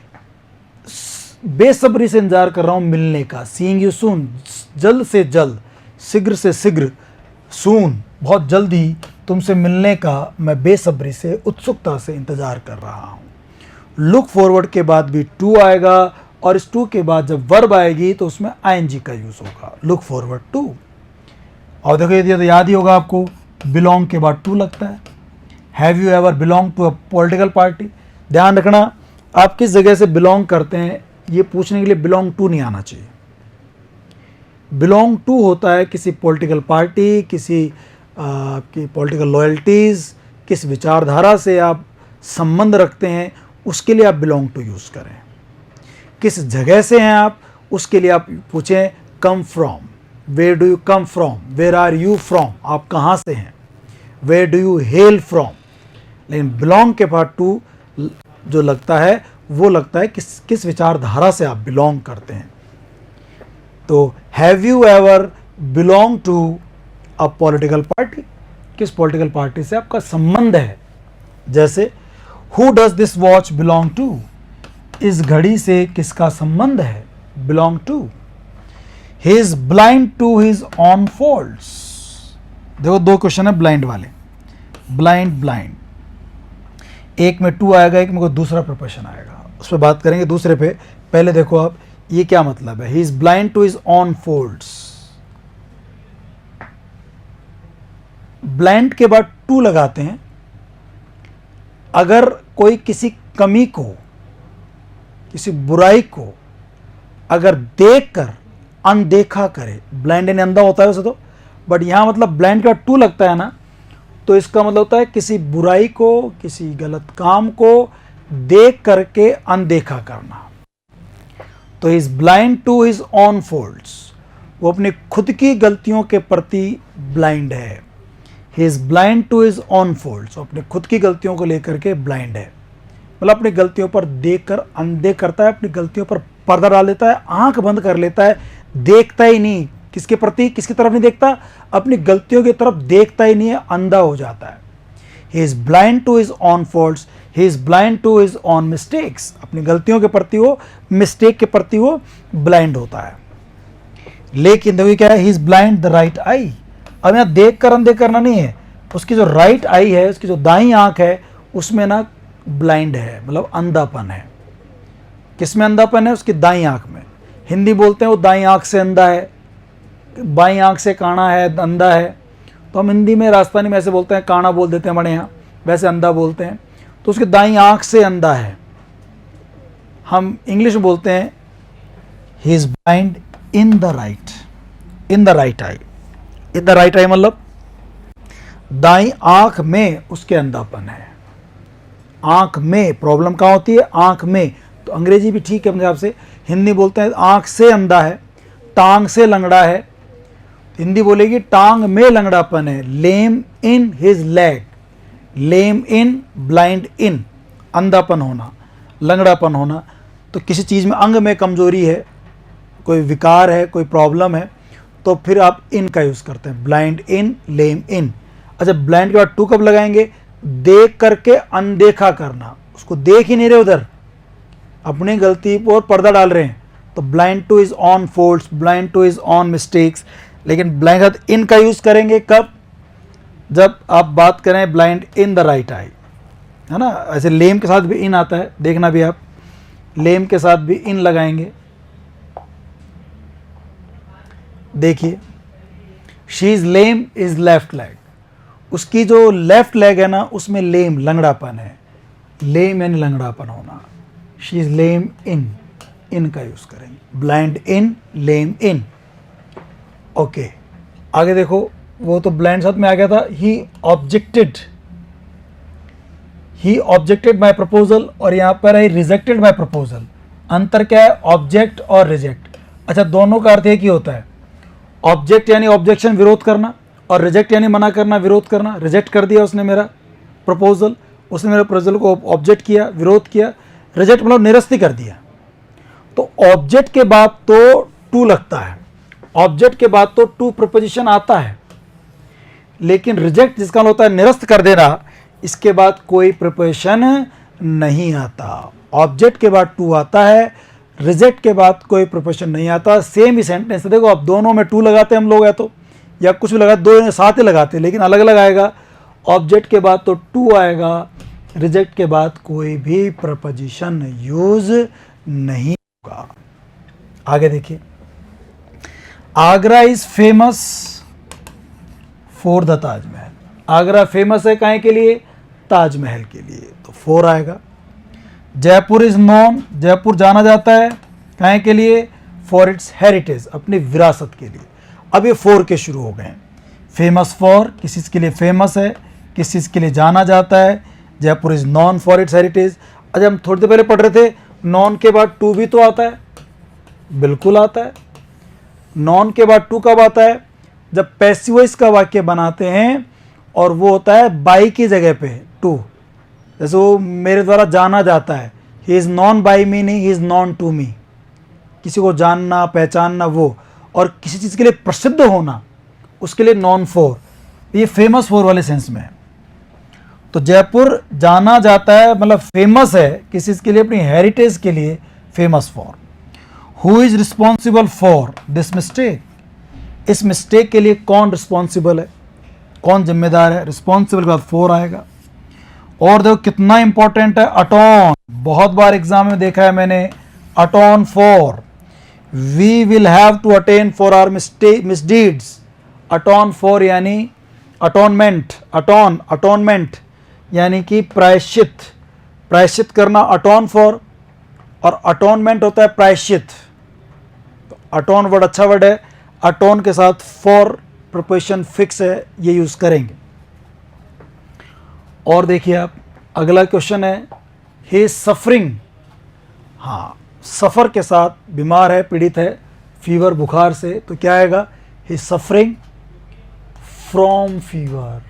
बेसब्री से इंतजार कर रहा हूं मिलने का। सीइंग यू सून जल्द से जल्द, शीघ्र से शीघ्र, सून बहुत जल्दी तुमसे मिलने का मैं बेसब्री से उत्सुकता से इंतजार कर रहा हूं। लुक फॉरवर्ड के बाद भी टू आएगा और इस टू के बाद जब वर्ब आएगी तो उसमें आईएनजी का यूज होगा, लुक फॉरवर्ड टू। और देखो ये तो याद ही होगा आपको, बिलोंग के बाद टू लगता है। Have you ever belong to a political party? ध्यान रखना आप किस जगह से बिलोंग करते हैं ये पूछने के लिए बिलोंग टू नहीं आना चाहिए। बिलोंग टू होता है किसी पॉलिटिकल पार्टी, किसी आपकी पॉलिटिकल लॉयल्टीज़, किस विचारधारा से आप संबंध रखते हैं उसके लिए आप बिलोंग टू यूज़ करें। किस जगह से हैं आप उसके लिए आप पूछें come from, where do you come from, where are you from, आप कहाँ से हैं, where do you hail from. लेकिन बिलोंग के बाद टू जो लगता है वो लगता है किस विचारधारा से आप बिलोंग करते हैं। तो have you ever belong to a political party, किस पॉलिटिकल पार्टी से आपका संबंध है। जैसे who does this watch belong to, इस घड़ी से किसका संबंध है, belong to. He is blind to his own faults. देखो दो क्वेश्चन है ब्लाइंड वाले, ब्लाइंड ब्लाइंड, एक में टू आएगा, एक में कोई दूसरा प्रोपोजिशन आएगा, उस पर बात करेंगे दूसरे पे। पहले देखो आप ये क्या मतलब है, he is blind to his own faults. Blind के बाद टू लगाते हैं अगर कोई किसी कमी को, किसी बुराई को अगर देखकर अनदेखा करे। ब्लाइंड यानी अंधा होता है वैसे तो, बट यहां मतलब ब्लाइंड का टू लगता है ना, तो इसका मतलब होता है किसी बुराई को, किसी गलत काम को देख करके अनदेखा करना। तो is blind to his own faults, वो अपनी खुद की गलतियों के प्रति ब्लाइंड है। He is blind to his own faults, अपने खुद की गलतियों को लेकर के ब्लाइंड है, मतलब अपनी गलतियों पर देखकर अनदेख करता है, अपनी गलतियों पर पर्दा डाल देता है, आंख बंद कर लेता है, देखता ही नहीं, किसके प्रति, किसकी तरफ नहीं देखता, अपनी गलतियों की तरफ देखता ही नहीं है, अंधा हो जाता है। He is blind to his own faults, he is blind to his own mistakes, अपनी गलतियों के प्रति वो, मिस्टेक के प्रति वो ब्लाइंड होता है। लेकिन देखिए क्या है, he is blind the right I. अब यहाँ देख कर अनदेख करना नहीं है, उसकी जो राइट आई है, उसकी जो दाईं आंख है, उसमें ना ब्लाइंड है, मतलब अंधापन है। किसमें अंधापन है? उसकी दाईं आंख में। हिंदी बोलते हैं वो दाईं आंख से अंधा है, बाईं आंख से काना है, अंधा है। तो हम हिंदी में, राजस्थानी में ऐसे बोलते हैं, काना बोल देते हैं हमारे यहाँ, वैसे अंधा बोलते हैं। तो उसकी दाईं आंख से अंधा है। हम इंग्लिश में बोलते हैं ही is blind in the right, in the right I. In the right I मतलब दाईं आंख में उसके अंधापन है। आंख में प्रॉब्लम कहाँ होती है? आंख में। तो अंग्रेजी भी ठीक है अपने हिसाब से, हिंदी बोलते हैं आंख से अंधा है, टांग से लंगड़ा है। हिंदी बोलेगी टांग में लंगड़ापन है, lame in his leg, lame in, blind in, अंधापन होना, लंगड़ापन होना। तो किसी चीज़ में अंग में कमजोरी है, कोई विकार है, कोई प्रॉब्लम है, तो फिर आप इन का यूज़ करते हैं, ब्लाइंड इन, लेम इन। अच्छा, ब्लाइंड के बाद टू कब लगाएंगे? देख करके अनदेखा करना, उसको देख ही नहीं रहे, उधर अपनी गलती पर पर्दा डाल रहे हैं। तो blind two is on faults, blind two is on mistakes. लेकिन ब्लाइंड के साथ इन का यूज़ करेंगे कब? जब आप बात करें blind in the right I, है ना। ऐसे लेम के साथ भी इन आता है, देखना भी आप, लेम के साथ भी इन लगाएंगे। देखिए, she is lame is left leg, उसकी जो लेफ्ट लेग है ना, उसमें लेम, लंगड़ापन है, लेम यानी लंगड़ापन होना। शी इज लेम इन, इन का यूज करेंगे, ब्लाइंड इन, लेम इन। ओके, आगे देखो, वो तो ब्लाइंड साथ में आ गया था। ही ऑब्जेक्टेड माई प्रपोजल, और यहाँ पर है रिजेक्टेड माई प्रपोजल। अंतर क्या है ऑब्जेक्ट और रिजेक्ट? अच्छा, दोनों का अर्थ एक ही होता है। ऑब्जेक्ट यानी ऑब्जेक्शन, विरोध करना, और रिजेक्ट यानी मना करना, विरोध करना। रिजेक्ट कर दिया उसने मेरा प्रपोजल, उसने मेरे प्रपोजल को ऑब्जेक्ट किया, विरोध किया। रिजेक्ट मतलब निरस्त कर दिया। तो ऑब्जेक्ट के बाद तो टू लगता है, ऑब्जेक्ट के बाद तो टू प्रपोजिशन आता है, लेकिन रिजेक्ट जिसका होता है निरस्त कर देना, इसके बाद कोई प्रपोजिशन नहीं आता। ऑब्जेक्ट के बाद टू आता है, रिजेक्ट के बाद कोई प्रपोजिशन नहीं आता। सेम ही सेंटेंस है, देखो अब दोनों में टू लगाते हैं हम लोग, है तो, या कुछ भी लगा, दो साथ ही लगाते हैं, लेकिन अलग अलग आएगा। ऑब्जेक्ट के बाद तो टू आएगा, रिजेक्ट के बाद कोई भी प्रपोजिशन यूज नहीं होगा। आगे देखिए, Agra is famous for the Taj Mahal. Agra famous है काहे के लिए? ताजमहल के लिए, तो 4 आएगा। जयपुर इज नोन, जयपुर जाना जाता है काहे के लिए? फॉर इट्स हेरिटेज, अपनी विरासत के लिए। अब ये 4 के शुरू हो गए। फेमस फॉर, किस चीज़ के लिए फेमस है, किस चीज़ के लिए जाना जाता है। Jaipur is non for its heritage. अच्छा, हम थोड़ी देर पहले पढ़ रहे थे, नॉन के बाद टू भी तो आता है, बिल्कुल आता है। नॉन के बाद टू कब आता है? जब पैसिव वॉइस का वाक्य बनाते हैं और वो होता है बाई की जगह पे टू। जैसे वो मेरे द्वारा जाना जाता है, he is known by me, नहीं he is known to me. किसी को जानना, पहचानना, वो। और किसी चीज़ के लिए प्रसिद्ध होना, उसके लिए नॉन फॉर, ये फेमस फॉर वाले सेंस में है। तो जयपुर जाना जाता है मतलब फेमस है किसी चीज़ के लिए, अपनी हेरिटेज के लिए famous for. Who is responsible for this mistake? इस मिस्टेक के लिए कौन रिस्पॉन्सिबल है, कौन जिम्मेदार है? रिस्पॉन्सिबल के बाद 4 आएगा। और देखो कितना इंपॉर्टेंट है अटॉन, बहुत बार एग्जाम में देखा है मैंने। Atone for, we will have to atone for our misdeeds. Atone for यानी अटोनमेंट, अटोनमेंट यानी कि प्रायश्चित, प्रायश्चित करना, अटॉन फॉर। और अटोनमेंट होता है प्रायश्चित। तो अटोन वर्ड अच्छा वर्ड है, अटोन के साथ फॉर प्रिपोजिशन फिक्स है, ये यूज करेंगे। और देखिए आप, अगला क्वेश्चन है, ही इज सफरिंग। हाँ, सफ़र के साथ बीमार है, पीड़ित है, फीवर, बुखार से, तो क्या आएगा? He is suffering from fever.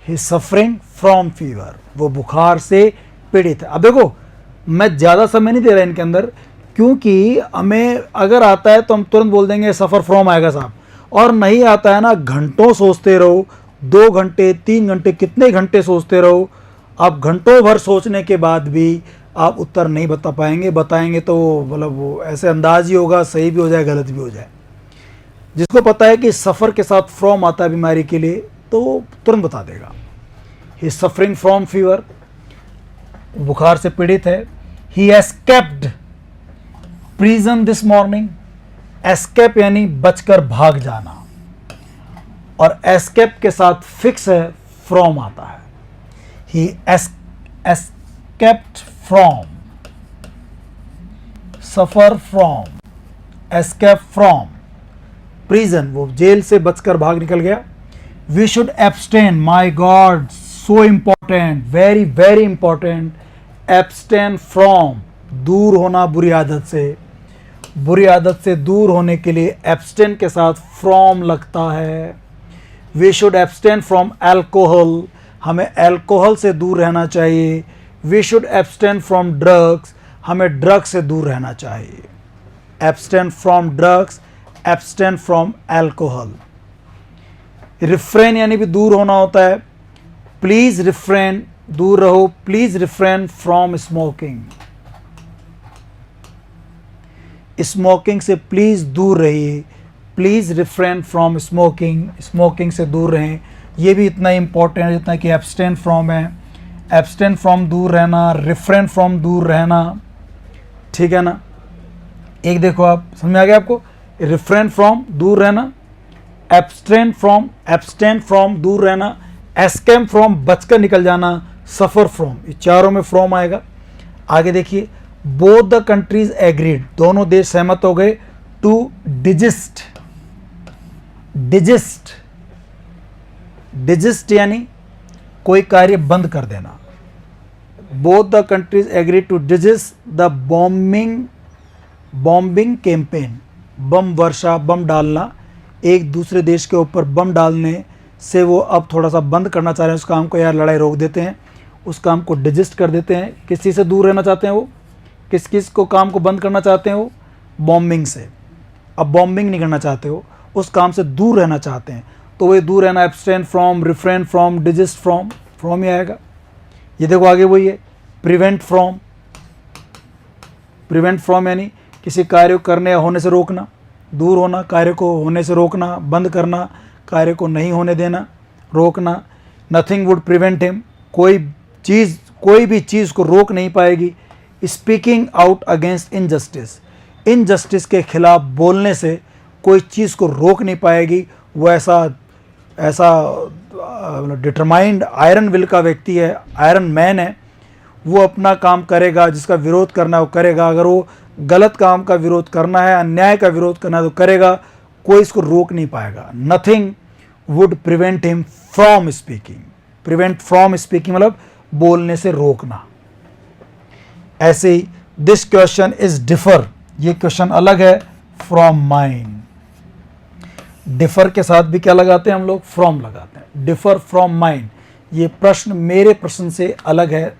He is suffering from fever, वो बुखार से पीड़ित है। अब देखो, मैं ज़्यादा समय नहीं दे रहा इनके अंदर, क्योंकि हमें अगर आता है तो हम तुरंत बोल देंगे सफ़र फ्रॉम आएगा साहब, और नहीं आता है ना, घंटों सोचते रहो, 2 घंटे 3 घंटे, कितने घंटे सोचते रहो। आप घंटों भर सोचने के बाद भी आप उत्तर नहीं बता पाएंगे। बताएंगे तो मतलब वो ऐसे अंदाज ही होगा, सही भी हो जाए, गलत भी हो जाए। जिसको पता है कि सफ़र के साथ फ्रॉम आता है बीमारी के लिए, तो तुरंत बता देगा। ही सफरिंग फ्रॉम फीवर, बुखार से पीड़ित है। He escaped prison this morning. Escape यानी बचकर भाग जाना, और एस्केप के साथ फिक्स है, फ्रॉम आता है। He escaped from, suffer from, escape from prison, वो जेल से बचकर भाग निकल गया। We should abstain, my god so important, very very important. Abstain from, दूर होना बुरी आदत से। बुरी आदत से दूर होने के लिए एब्सटेन के साथ फ्रॉम लगता है। We should abstain from alcohol, हमें एल्कोहल से दूर रहना चाहिए। We should abstain from drugs, हमें ड्रग्स से दूर रहना चाहिए। Abstain from drugs, abstain from alcohol. Refrain यानी भी दूर होना होता है। प्लीज रिफ्रेन, दूर रहो। Please refrain from smoking, smoking से प्लीज दूर रहिए। Please refrain from smoking, smoking से दूर रहें। ये भी इतना इंपॉर्टेंट है जितना कि एब्सटेन फ्रॉम है। एब्सटेन फ्रॉम दूर रहना, रिफ्रेन फ्रॉम दूर रहना, ठीक है ना। एक देखो आप, समझ में आ गया आपको? रिफ्रेन फ्रॉम दूर रहना, एब्सटेन फ्रॉम दूर रहना, एस्केप फ्रॉम बचकर निकल जाना, सफ़र फ्रॉम, ये चारों में फ्रॉम आएगा। आगे देखिए, बोथ द कंट्रीज एग्रीड, दोनों देश सहमत हो गए, टू डिजिस्ट डिजिस्ट, डिजिस्ट यानी कोई कार्य बंद कर देना। Both the countries agree to desist the bombing campaign, bomb वर्षा, बम डालना, एक दूसरे देश के ऊपर बम डालने से वो अब थोड़ा सा बंद करना चाह रहे हैं उस काम को, यार लड़ाई रोक देते हैं, उस काम को डिजिस्ट कर देते हैं। किस चीज़ से दूर रहना चाहते हैं वो, किस को काम को बंद करना चाहते हैं वो, बॉम्बिंग से। अब बॉम्बिंग नहीं करना चाहते हो, उस काम से दूर रहना चाहते हैं, तो वही दूर रहना, abstain from, refrain from, desist from, from he आएगा। ये देखो आगे वही है, प्रिवेंट फ्रॉम, प्रिवेंट फ्रॉम यानी किसी कार्य को करने या होने से रोकना, दूर होना, कार्य को होने से रोकना, बंद करना, कार्य को नहीं होने देना, रोकना। नथिंग वुड प्रिवेंट हिम, कोई भी चीज़ को रोक नहीं पाएगी। Speaking out against injustice, injustice के खिलाफ बोलने से कोई चीज़ को रोक नहीं पाएगी। वो ऐसा डिटरमाइंड आयरन विल का व्यक्ति है, आयरन मैन है, वो अपना काम करेगा, जिसका विरोध करना है वो करेगा। अगर वो गलत काम का विरोध करना है, अन्याय का विरोध करना है तो करेगा, कोई इसको रोक नहीं पाएगा। Nothing would prevent him from speaking, prevent from speaking मतलब बोलने से रोकना। ऐसे ही दिस क्वेश्चन इज डिफर, ये क्वेश्चन अलग है फ्रॉम माइन। डिफर के साथ भी क्या लगाते हैं हम लोग, फ्रॉम लगाते हैं। डिफर फ्रॉम माइन, ये प्रश्न मेरे प्रश्न से अलग है,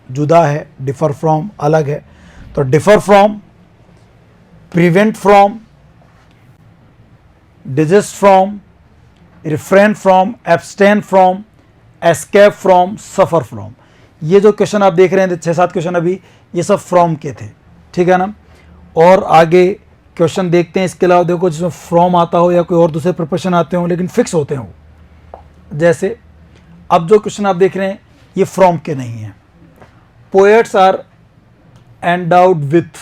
जुदा है। डिफर फ्रॉम अलग है, तो differ from, prevent from, desist from, refrain from, abstain from, escape from, suffer from. ये जो क्वेश्चन आप देख रहे हैं 6-7 क्वेश्चन अभी, ये सब फ्रॉम के थे, ठीक है ना। और आगे क्वेश्चन देखते हैं इसके अलावा, देखो जिसमें फ्रॉम आता हो या कोई और दूसरे प्रिपरेशन आते हो लेकिन फिक्स होते हो। जैसे अब जो क्वेश्चन आप देख रहे हैं ये फ्रॉम के नहीं है। Poets are endowed with,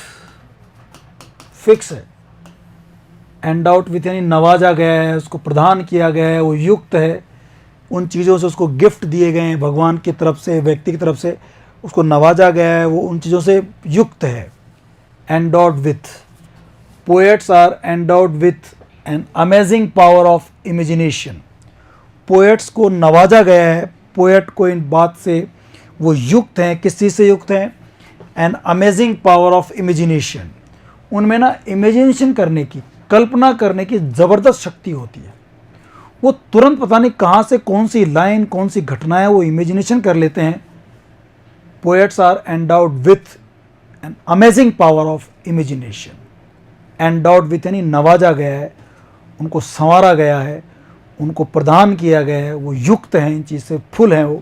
fix है। एंडाउड विथ यानी नवाजा गया है, उसको प्रदान किया गया है, वो युक्त है, उन चीज़ों से उसको गिफ्ट दिए गए हैं भगवान की तरफ से, व्यक्ति की तरफ से उसको नवाजा गया है, वो उन चीज़ों से युक्त है। Endowed with, poets are endowed with an amazing power of imagination. Poets को नवाजा गया है, पोएट को इन बात से वो युक्त हैं, किस चीज़ से युक्त हैं, N amazing power of imagination. उनमें ना इमेजिनेशन करने की, कल्पना करने की ज़बरदस्त शक्ति होती है। वो तुरंत पता नहीं कहाँ से कौन सी लाइन, कौन सी घटनाएं वो इमेजिनेशन कर लेते हैं। Poets are endowed with an amazing power of imagination. Endowed with यानी नवाजा गया है, उनको संवारा गया है, उनको प्रदान किया गया है, वो युक्त हैं, इन चीज़ से फुल हैं वो।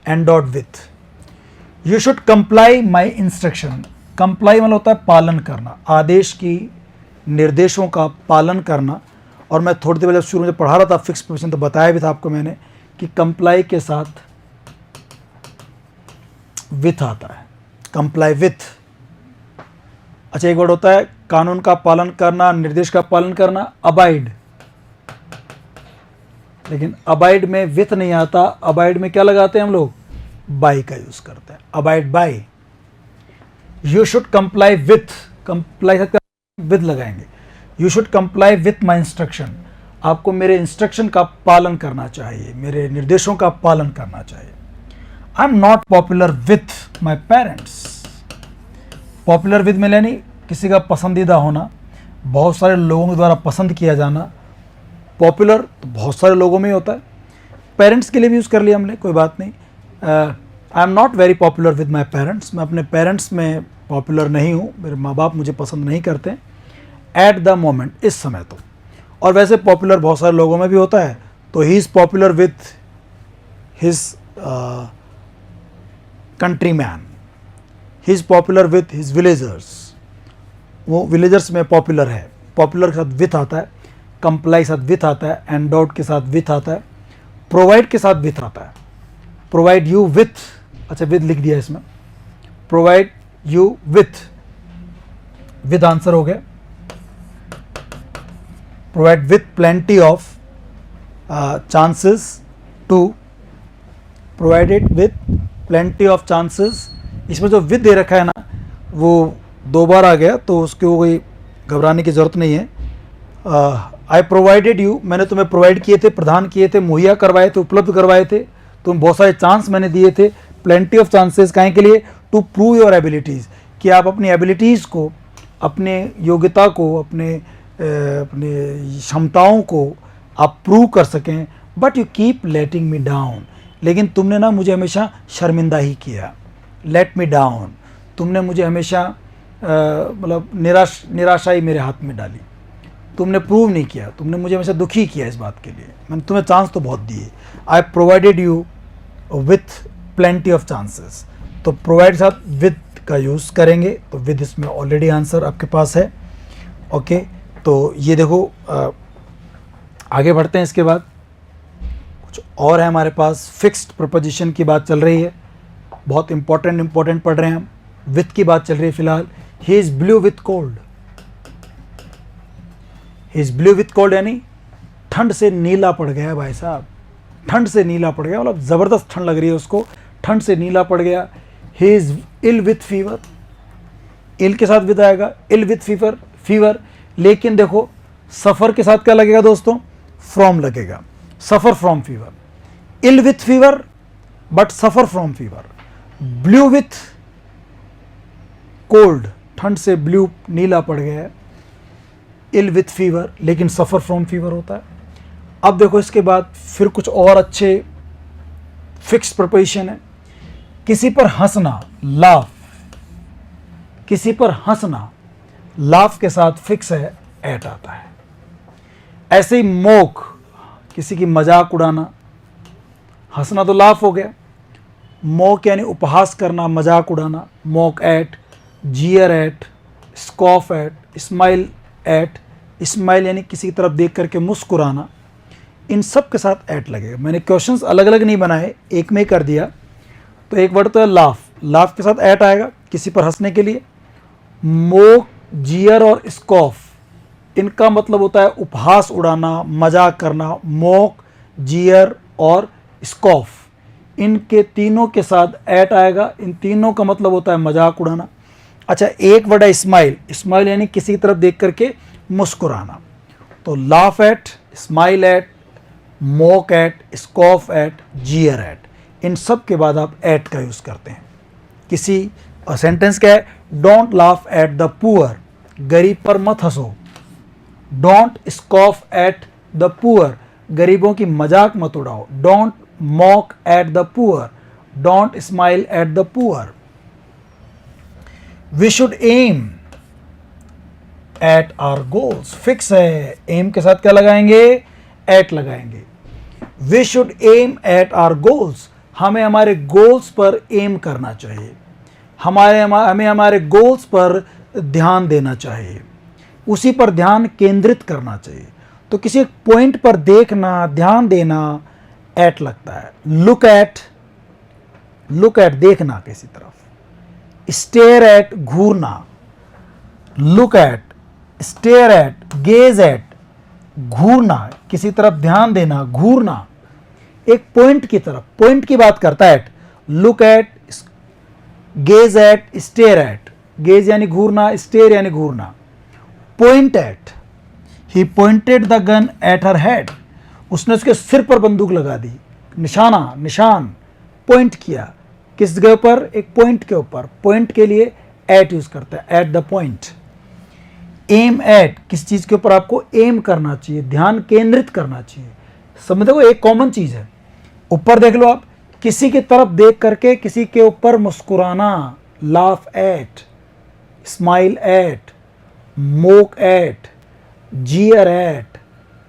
Endowed with. You should comply my instruction. Comply मतलब होता है पालन करना, आदेश की, निर्देशों का पालन करना। और मैं थोड़ी देर पहले शुरू में पढ़ा रहा था फिक्स प्रिपरेशन, तो बताया भी था आपको मैंने कि कंप्लाई के साथ विथ आता है, कंप्लाई विथ। अच्छा, एक वर्ड होता है कानून का पालन करना, निर्देश का पालन करना, अबाइड। लेकिन अबाइड में विथ नहीं आता, अबाइड में क्या लगाते हैं हम लोग, बाई का यूज करते हैं, abide by. You should comply with, comply with लगाएंगे। You should comply with my instruction, आपको मेरे इंस्ट्रक्शन का पालन करना चाहिए, मेरे निर्देशों का पालन करना चाहिए। I am not popular with my parents. Popular with में यानी किसी का पसंदीदा होना, बहुत सारे लोगों के द्वारा पसंद किया जाना। पॉपुलर तो बहुत सारे लोगों में ही होता है, पेरेंट्स के लिए भी यूज़ कर लिया हमने, कोई बात नहीं। I am not very popular with my parents, मैं अपने पेरेंट्स में पॉपुलर नहीं हूँ, मेरे माँ बाप मुझे पसंद नहीं करते। एट द मोमेंट, इस समय तो। और वैसे पॉपुलर बहुत सारे लोगों में भी होता है, तो he is popular with his country man, he is popular with his villagers, वो विलेजर्स में पॉपुलर है। पॉपुलर के साथ विथ आता है, कंप्लाई के साथ विथ आता है, एंडोड के साथ विथ आता है, प्रोवाइड के साथ विथ आता है। प्रोवाइड यू विथ, अच्छा विथ लिख दिया इसमें, प्रोवाइड यू विथ आंसर हो गया। Provide with plenty of chances to, provided with plenty of chances. इसमें जो विथ दे रखा है ना, वो 2 बार आ गया, तो उसके कोई घबराने की ज़रूरत नहीं है। आई प्रोवाइडेड यू, मैंने तुम्हें प्रोवाइड किए थे, प्रदान किए थे, मुहैया करवाए थे, उपलब्ध करवाए थे, तुम बहुत सारे चांस मैंने दिए थे, प्लेंटी ऑफ चांसेस, काहे के लिए? टू प्रूव योर एबिलिटीज़, कि आप अपनी एबिलिटीज़ को, अपने योग्यता को, अपने क्षमताओं को आप प्रूव कर सकें। But you keep letting me down, लेकिन तुमने ना मुझे हमेशा शर्मिंदा ही किया। लेट मी डाउन, तुमने मुझे हमेशा मतलब निराशा ही मेरे हाथ में डाली, तुमने प्रूव नहीं किया, तुमने मुझे हमेशा दुखी किया इस बात के लिए। मैंने तुम्हें चांस तो बहुत दिए। I provided you with plenty of chances, तो प्रोवाइड साथ विद का यूज़ करेंगे, तो विद इसमें ऑलरेडी आंसर आपके पास है। ओके, तो ये देखो आगे बढ़ते हैं। इसके बाद कुछ और है हमारे पास, फिक्स्ड प्रपोजिशन की बात चल रही है, बहुत इंपॉर्टेंट पढ़ रहे हैं हम। विथ की बात चल रही है फिलहाल। He is blue with cold, he is blue with cold यानी ठंड से नीला पड़ गया भाई साहब, ठंड से नीला पड़ गया, मतलब ज़बरदस्त ठंड लग रही है उसको, ठंड से नीला पड़ गया। He is ill with fever, ill के साथ विद आएगा, इल विथ फीवर, लेकिन देखो सफ़र के साथ क्या लगेगा दोस्तों? फ्रॉम लगेगा, suffer from fever. Ill with fever but suffer from fever. Blue with cold, ठंड से ब्लू नीला पड़ गया है। इल विथ फीवर, लेकिन सफ़र फ्रॉम फीवर होता है। अब देखो इसके बाद फिर कुछ और अच्छे फिक्स्ड प्रपोजिशन है। किसी पर हंसना, लाफ, किसी पर हंसना, लाफ के साथ फिक्स है, एट आता है। ऐसे ही मोक, किसी की मजाक उड़ाना, हंसना तो लाफ हो गया, मोक यानी उपहास करना, मजाक उड़ाना, mock at, jeer at, scoff at, smile at, smile यानी किसी की तरफ देख करके मुस्कुराना, इन सब के साथ एट लगेगा। मैंने क्वेश्चंस अलग अलग नहीं बनाए, एक में ही कर दिया। तो एक वर्ड तो है लाफ, लाफ के साथ एट आएगा किसी पर हंसने के लिए। मोक, जीयर और स्कॉफ, इनका मतलब होता है उपहास उड़ाना, मजाक करना। मोक, जीयर और स्कॉफ, इनके तीनों के साथ एट आएगा, इन तीनों का मतलब होता है मजाक उड़ाना। अच्छा, एक वर्ड है स्माइल, स्माइल यानी किसी की तरफ देख करके मुस्कुराना। तो laugh at, smile at, mock at, scoff at, jeer at, इन सब के बाद आप एट का यूज़ करते हैं। किसी सेंटेंस क्या है? Don't laugh at the poor, गरीब पर मत हंसो। Don't scoff at the poor, गरीबों की मजाक मत उड़ाओ। Don't mock at the poor, don't smile at the poor. We should aim at our goals, fix है, एम के साथ क्या लगाएंगे? एट लगाएंगे। We should aim at our goals, हमें हमारे गोल्स पर एम करना चाहिए, हमें हमारे गोल्स पर ध्यान देना चाहिए, उसी पर ध्यान केंद्रित करना चाहिए। तो किसी एक पॉइंट पर देखना, ध्यान देना, एट लगता है। लुक एट, देखना किसी तरफ। स्टेयर एट, घूरना। Look at, stare at, gaze at, घूरना, किसी तरफ ध्यान देना, घूरना, एक पॉइंट की तरफ, पॉइंट की बात करता है at. Look at, gaze at, stare at, gaze यानी घूरना, स्टेयर यानी घूरना। Point at, he pointed the gun at her head, उसने उसके सिर पर बंदूक लगा दी, निशाना, निशान, पॉइंट किया, किस जगह पर? एक पॉइंट के ऊपर। पॉइंट के लिए एट यूज करता है, at the point. Aim at, किस चीज के ऊपर आपको एम करना चाहिए, ध्यान केंद्रित करना चाहिए। समझ देखो, एक कॉमन चीज है, ऊपर देख लो आप, किसी की तरफ देख करके किसी के ऊपर मुस्कुराना, laugh at, smile at, mock at, jeer at,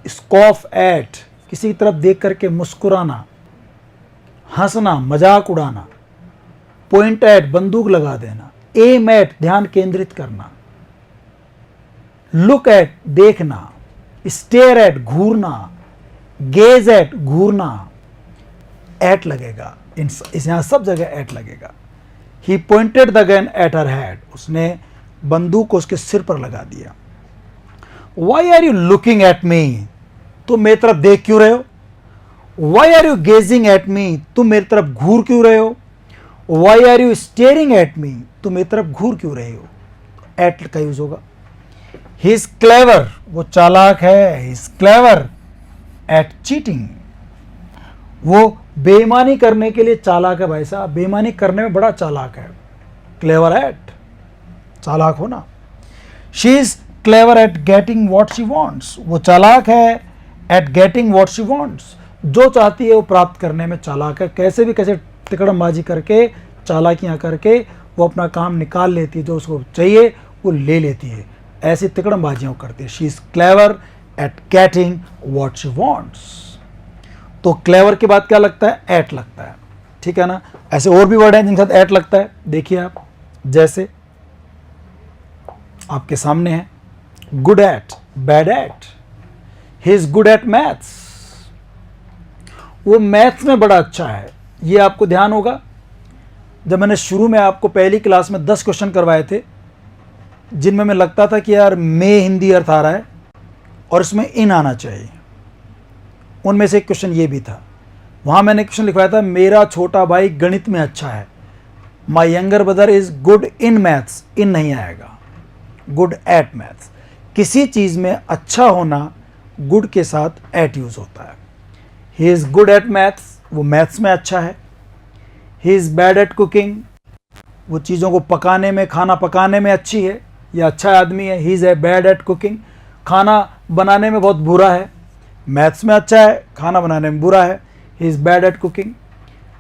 scoff at, किसी की तरफ देख करके मुस्कुराना, हंसना, मजाक उड़ाना। पॉइंट एट, बंदूक लगा देना। एम एट, ध्यान केंद्रित करना। लुक एट, देखना। स्टेयर एट, घूरना। गेज एट, घूरना, एट लगेगा। इस यहां सब जगह एट लगेगा। He pointed the gun at her head, उसने बंदूक को उसके सिर पर लगा दिया। Why are you looking at me, तुम मेरी तरफ देख क्यों रहे हो? Why are you gazing at me, तुम मेरी तरफ घूर क्यों रहे हो? Why are you staring at me, तुम मेरी तरफ घूर क्यों रहे हो? एट का यूज होगा। ही इज क्लेवर, वो चालाक है, he is clever at cheating, वो बेईमानी करने के लिए चालाक है। भाई साहब बेईमानी करने में बड़ा चालाक है, क्लेवर एट, चालाक होना। She is clever eight getting what she wants, वो चालाक है eight getting what she wants, जो चाहती है वो प्राप्त करने में चालाक है। कैसे भी कैसे तिकड़मबाजी करके, चालाकियां करके वो अपना काम निकाल लेती है, जो उसको चाहिए वो ले लेती है, ऐसी तिकड़मबाजियां करती है। She is clever eight getting what she wants. तो क्लेवर के बाद क्या लगता है? एट लगता है, ठीक है ना। ऐसे और भी वर्ड हैं जिनके साथ एट लगता है, देखिए आप, जैसे आपके सामने है good at, bad at. He is good at maths, वो मैथ्स में बड़ा अच्छा है। ये आपको ध्यान होगा, जब मैंने शुरू में आपको पहली क्लास में 10 क्वेश्चन करवाए थे, जिनमें मैं लगता था कि यार में हिंदी अर्थ आ रहा है और इसमें इन आना चाहिए, उनमें से एक क्वेश्चन ये भी था। वहाँ मैंने क्वेश्चन लिखवाया था मेरा छोटा भाई गणित में अच्छा है, my younger brother is good in maths, in नहीं आएगा, गुड एट मैथ्स। किसी चीज़ में अच्छा होना गुड के साथ एट यूज़ होता है। He is good at maths, वो मैथ्स में अच्छा है। He is bad at cooking, वो चीज़ों को पकाने में, खाना पकाने में अच्छी है या अच्छा आदमी है। He is a bad at cooking, खाना बनाने में बहुत बुरा है, मैथ्स में अच्छा है, खाना बनाने में बुरा है। He is bad at cooking.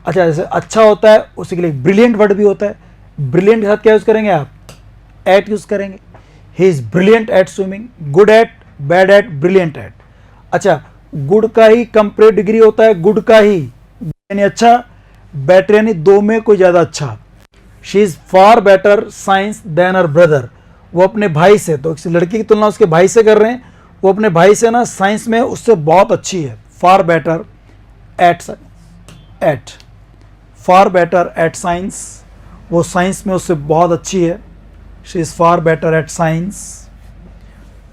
अच्छा, जैसे अच्छा होता है उसी के लिए ब्रिलियंट वर्ड भी होता है, ब्रिलियंट के साथ क्या यूज़ करेंगे आप? एट यूज़ करेंगे। He is brilliant at swimming, good at, bad at, brilliant at. अच्छा, गुड का ही कंपेरेटिव डिग्री होता है, गुड का ही यानी अच्छा, बेटर यानी दो में कोई ज़्यादा अच्छा। She is far better science than her brother, वो अपने भाई से, तो किसी लड़की की तुलना उसके भाई से कर रहे हैं, वो अपने भाई से ना साइंस में उससे बहुत अच्छी है। Far better at far better at science, वो साइंस में उससे बहुत अच्छी है। She is far better at science,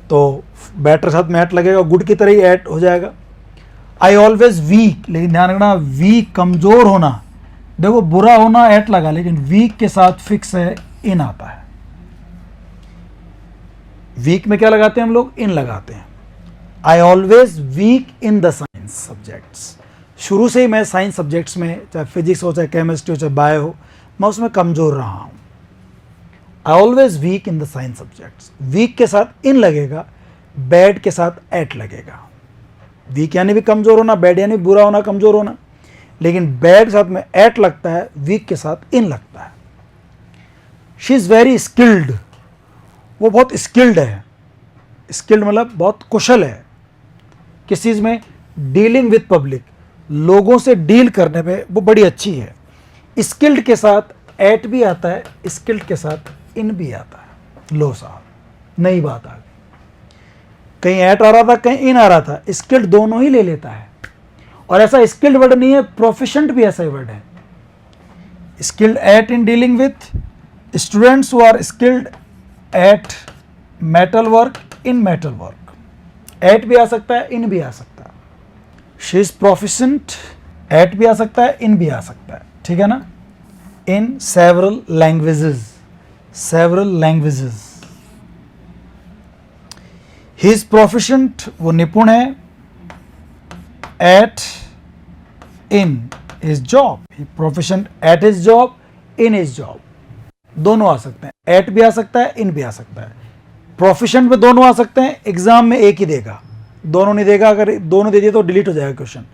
तो बेटर साथ में एट लगेगा, गुड की तरह ही एट हो जाएगा। आई ऑलवेज वीक, लेकिन ध्यान रखना वीक कमज़ोर होना, देखो बुरा होना एट लगा, लेकिन वीक के साथ फिक्स है इन आता है। वीक में क्या लगाते हैं हम लोग? इन लगाते हैं। I always weak in the science subjects, शुरू से ही मैं साइंस सब्जेक्ट्स में, चाहे फिजिक्स हो, चाहे केमिस्ट्री हो, चाहे बायो हो, मैं उसमें कमज़ोर रहा हूँ। I always weak in the science subjects, weak के साथ इन लगेगा, बैड के साथ एट लगेगा। वीक यानी भी कमज़ोर होना, बैड यानी बुरा होना, कमज़ोर होना, लेकिन बैड के साथ में एट लगता है, वीक के साथ इन लगता है। शी इज़ वेरी स्किल्ड, वो बहुत स्किल्ड है। स्किल्ड मतलब बहुत कुशल है किस चीज़ में? डीलिंग विथ पब्लिक, लोगों से डील करने में वो बड़ी अच्छी है। स्किल्ड के साथ एट भी आता है, स्किल्ड के साथ इन भी आता है। लो साहब, नई बात आ गई, कहीं एट आ रहा था, कहीं इन आ रहा था, स्किल्ड दोनों ही ले लेता है। और ऐसा स्किल्ड वर्ड नहीं है, प्रोफिशिएंट भी ऐसा ही वर्ड है। Skilled at in dealing with students who are skilled at metal work, in metal work. At भी आ सकता है, इन भी आ सकता है। शी इज प्रोफिशिएंट, एट भी आ सकता है, इन भी आ सकता है, ठीक है ना। In several languages, several languages. He is proficient, वो निपुण है, at in his job, he proficient at his job, in his job. दोनों आ सकते हैं, एट भी आ सकता है, इन भी आ सकता है। प्रोफिशिएंट में दोनों आ सकते हैं, एग्जाम में एक ही देगा, दोनों नहीं देगा। अगर दोनों दे दिए तो डिलीट हो जाएगा क्वेश्चन।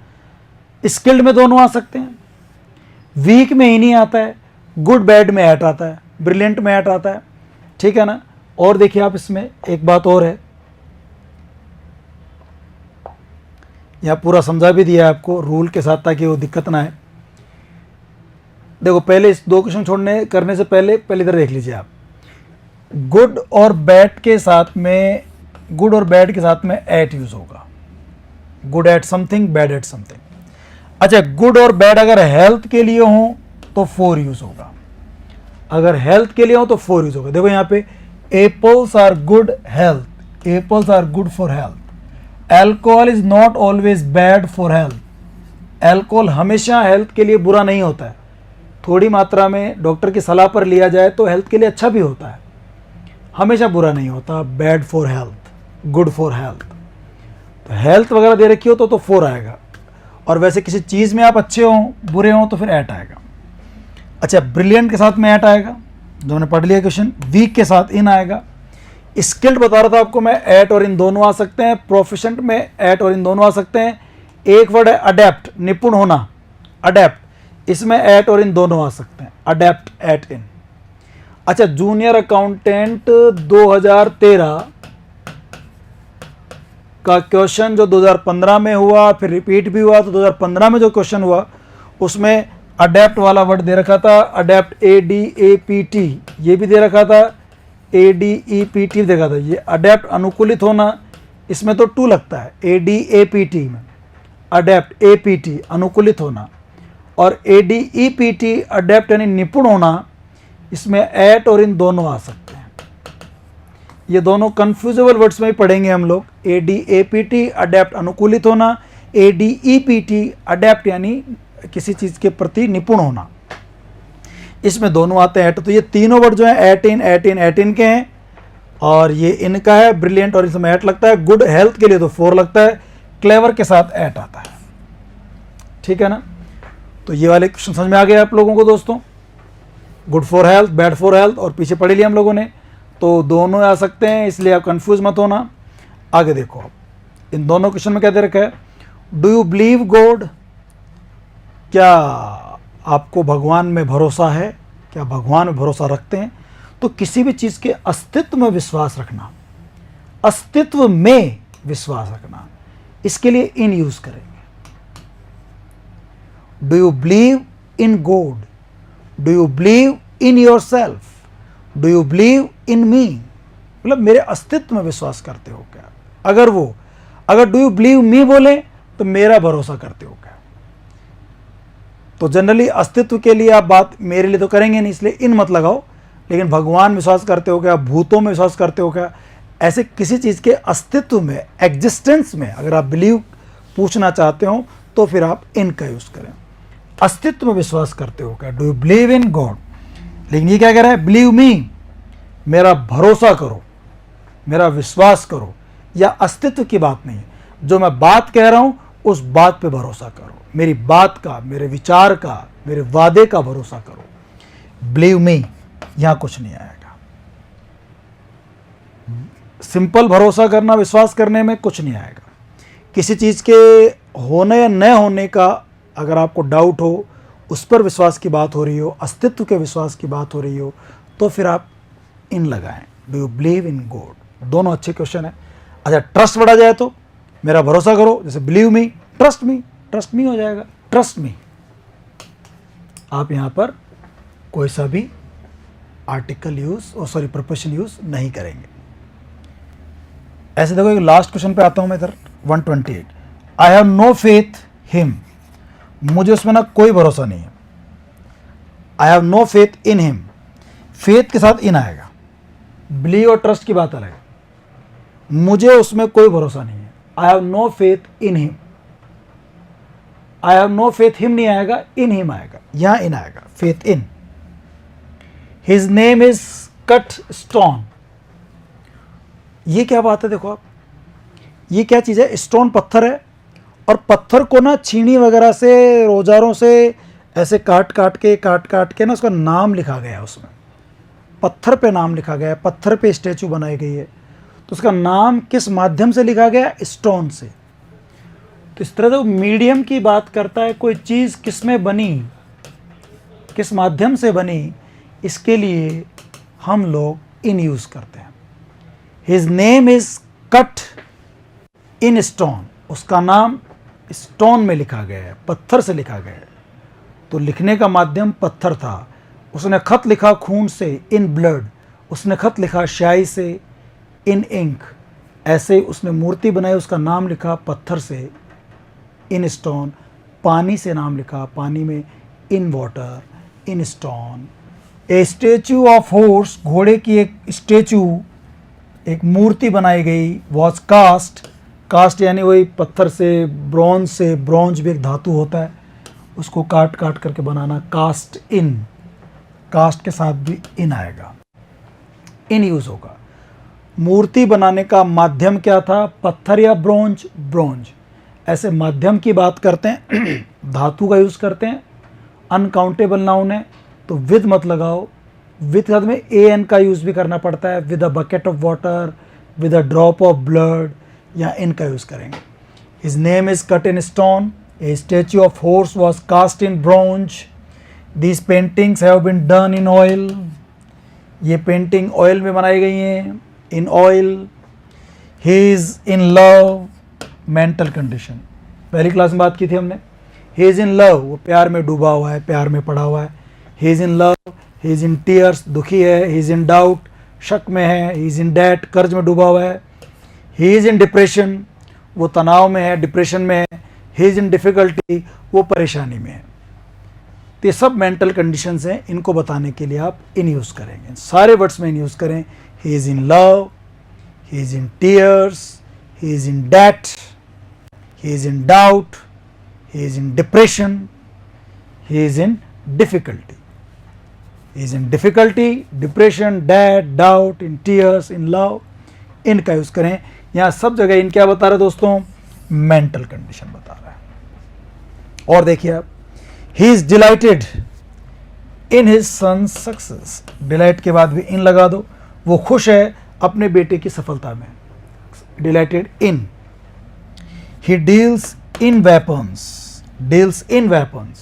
स्किल्ड में दोनों आ सकते हैं, वीक में ही नहीं आता है, गुड बैड में एट आता है, ब्रिलियंट में एट आता है, ठीक है ना। और देखिए आप, इसमें एक बात और है, यहाँ पूरा समझा भी दिया है आपको रूल के साथ, ताकि वो दिक्कत ना आए। देखो पहले इस दो क्वेश्चन छोड़ने करने से पहले इधर देख लीजिए आप, गुड और बैड के साथ में, गुड और बैड के साथ में एट यूज होगा। Good at something, bad at something. अच्छा, गुड और बैड अगर हेल्थ के लिए हो तो 4 यूज होगा, अगर हेल्थ के लिए हो तो 4 यूज होगा। देखो यहाँ पे, apples are good health, apples are good for health. Alcohol is not always bad for health, alcohol हमेशा हेल्थ के लिए बुरा नहीं होता है, थोड़ी मात्रा में डॉक्टर की सलाह पर लिया जाए तो हेल्थ के लिए अच्छा भी होता है। हमेशा बुरा नहीं होता, bad for health, good for health. तो हेल्थ वगैरह दे रखी हो तो फोर आएगा, और वैसे किसी चीज़ में आप अच्छे हो बुरे हो तो फिर एट आएगा। अच्छा, ब्रिलियंट के साथ में एट आएगा, जो हमने पढ़ लिया क्वेश्चन। वीक के साथ इन आएगा। स्किल्ड बता रहा था आपको मैं, एट और इन दोनों आ सकते हैं। प्रोफिशेंट में एट और इन दोनों आ सकते हैं। एक वर्ड है अडेप्ट, निपुण होना, अडेप्ट, इसमें एट और इन दोनों आ सकते हैं, अडेप्ट एट इन। अच्छा, जूनियर अकाउंटेंट 2013 का क्वेश्चन जो 2015 में हुआ, फिर रिपीट भी हुआ, तो 2015 में जो क्वेश्चन हुआ उसमें अडेप्ट वाला वर्ड दे रखा था, अडेप्ट, ADAPT, ये भी दे रखा था, ADEPT भी देखा था। ये अडेप्ट अनुकूलित होना, इसमें तो टू लगता है, ADAPT में, अडेप्ट, APT अनुकूलित होना, और ADEPT अडेप्ट यानी निपुण होना, इसमें एट और इन दोनों आ सकते हैं। ये दोनों कंफ्यूजेबल वर्ड्स में ही पढ़ेंगे हम लोग। ADAPT अडेप्ट अनुकूलित होना, ADEPT अडेप्ट यानी किसी चीज़ के प्रति निपुण होना, इसमें दोनों आते हैं एट। तो ये तीनों वर्ड जो है at in, eight in, eight इन के हैं, और ये इनका है ब्रिलियंट, और इसमें एट लगता है। गुड हेल्थ के लिए तो फोर लगता है, क्लेवर के साथ एट आता है। ठीक है ना? तो ये वाले क्वेश्चन समझ में आ गए आप लोगों को दोस्तों। Good for health, bad for health, और पीछे पढ़ लिया हम लोगों ने, तो दोनों आ सकते हैं, इसलिए आप कंफ्यूज मत होना। आगे देखो, इन दोनों क्वेश्चन में क्या दे रखा है? Do you believe God? क्या आपको भगवान में भरोसा है? क्या भगवान में भरोसा रखते हैं? तो किसी भी चीज़ के अस्तित्व में विश्वास रखना, अस्तित्व में विश्वास रखना, इसके लिए इन यूज करेंगे। Do you believe in God? Do you believe in yourself? Do you believe in me? मतलब मेरे अस्तित्व में विश्वास करते हो क्या? अगर डू यू बिलीव मी बोले तो मेरा भरोसा करते हो क्या? तो जनरली अस्तित्व के लिए आप बात मेरे लिए तो करेंगे नहीं, इसलिए इन मत लगाओ। लेकिन भगवान में विश्वास करते हो क्या? भूतों में विश्वास करते हो क्या? ऐसे किसी चीज़ के अस्तित्व में, एग्जिस्टेंस में अगर आप बिलीव पूछना चाहते हो तो फिर आप इन का यूज़ करें। अस्तित्व में विश्वास करते हो क्या? Do you believe in God? लेकिन ये क्या कह रहा है? बिलीव मी, मेरा भरोसा करो, मेरा विश्वास करो। या अस्तित्व की बात नहीं है, जो मैं बात कह रहा हूं उस बात पे भरोसा करो, मेरी बात का, मेरे विचार का, मेरे वादे का भरोसा करो। बिलीव मी, यहां कुछ नहीं आएगा। सिंपल भरोसा करना, विश्वास करने में कुछ नहीं आएगा। किसी चीज़ के होने या न होने का अगर आपको डाउट हो, उस पर विश्वास की बात हो रही हो, अस्तित्व के विश्वास की बात हो रही हो, तो फिर आप इन लगाएं। Do you believe in God? दोनों अच्छे क्वेश्चन है। अच्छा, ट्रस्ट बढ़ा जाए तो मेरा भरोसा करो, जैसे believe me, trust me, trust me हो जाएगा, ट्रस्ट मी। आप यहां पर कोई सा भी आर्टिकल यूज प्रपोजिशन यूज नहीं करेंगे। ऐसे देखो, एक लास्ट क्वेश्चन पे आता हूं मैं इधर, 128। I have no faith him, मुझे उसमें ना कोई भरोसा नहीं है। I have no faith in him, faith के साथ इन आएगा। बिलीव और ट्रस्ट की बात अलग है, मुझे उसमें कोई भरोसा नहीं है। I have no faith in him, I have no faith him नहीं आएगा, इन हिम आएगा, यहां इन आएगा, faith in. His name is cut stone, ये क्या बात है? देखो आप, ये क्या चीज़ है? स्टोन पत्थर है, और पत्थर को ना छीनी वगैरह से, औजारों से ऐसे काट काट के ना उसका नाम लिखा गया है। उसमें पत्थर पे नाम लिखा गया है, पत्थर पे स्टैचू बनाई गई है, तो उसका नाम किस माध्यम से लिखा गया? स्टोन से। तो इस तरह से वो मीडियम की बात करता है, कोई चीज़ किस में बनी, किस माध्यम से बनी, इसके लिए हम लोग इन यूज़ करते हैं। His name is cut in stone, उसका नाम स्टोन में लिखा गया है, पत्थर से लिखा गया है। तो लिखने का माध्यम पत्थर था। उसने खत लिखा खून से, इन ब्लड। उसने खत लिखा स्याही से, इन इंक। ऐसे उसने मूर्ति बनाई, उसका नाम लिखा पत्थर से, इन स्टोन। पानी से नाम लिखा, पानी में, in water, in stone. A statue of horse, घोड़े की एक स्टेचू, एक मूर्ति बनाई गई। वॉज कास्ट, कास्ट यानी वही पत्थर से, ब्रॉन्ज से, ब्रॉन्ज भी एक धातु होता है, उसको काट काट करके बनाना, कास्ट इन। कास्ट के साथ भी इन आएगा, इन यूज होगा। मूर्ति बनाने का माध्यम क्या था? पत्थर या ब्रोंज? ब्रोंज। ऐसे माध्यम की बात करते हैं, धातु का यूज़ करते हैं, अनकाउंटेबल नाउन है तो विद मत लगाओ, विद के साथ में ए एन का यूज़ भी करना पड़ता है, with a bucket of water, with a drop of blood, या इन का यूज़ करेंगे। His name is cut in stone, a statue of horse was cast in bronze, these paintings have been done in oil, ये painting oil में बनाई गई हैं, in oil. He is in love, mental condition, पहली class में बात की थी हमने। ही इज इन लव, वो प्यार में डूबा हुआ है, प्यार में पड़ा हुआ है। He is in love, he is in tears, दुखी है। ही इज इन डाउट, शक में है। ही इज इन डेट, कर्ज में डूबा हुआ है। ही इज इन डिप्रेशन, वो तनाव में है, डिप्रेशन में है। ही इज इन डिफिकल्टी, वो परेशानी में है। तो ये सब मेंटल कंडीशंस हैं, इनको बताने के लिए आप इन यूज़ करेंगे, सारे वर्ड्स में इन यूज़ करें। ही is in love, he is in tears, he is in debt, he is in doubt, he is in depression, he is in difficulty. He is in difficulty, depression, debt, doubt, in tears, in love, इनका use करें। यहाँ सब जगह इन क्या बता रहे दोस्तों? Mental condition बता रहा है। और देखिए आप, he is delighted in his son's success, delight के बाद भी इन लगा दो, वो खुश है अपने बेटे की सफलता में, delighted in. He deals in weapons, deals in weapons,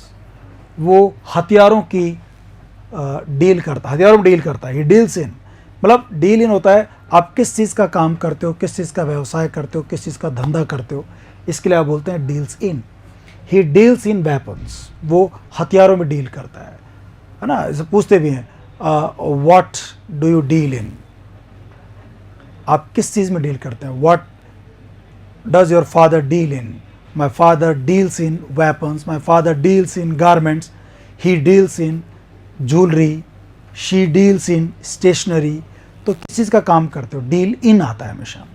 वो हथियारों की डील करता है, हथियारों में डील करता है। He deals in, मतलब डील इन होता है आप किस चीज़ का काम करते हो, किस चीज़ का व्यवसाय करते हो, किस चीज़ का धंधा करते हो, इसके लिए आप बोलते हैं deals in. He deals in weapons, वो हथियारों में डील करता है ना। इसे पूछते भी हैं what do you deal in, आप किस चीज़ में डील करते हैं? What does your father deal in? My father deals in weapons, my father deals in garments, he deals in jewelry, she deals in stationery। तो किस चीज़ का काम करते हो? डील इन आता है हमेशा।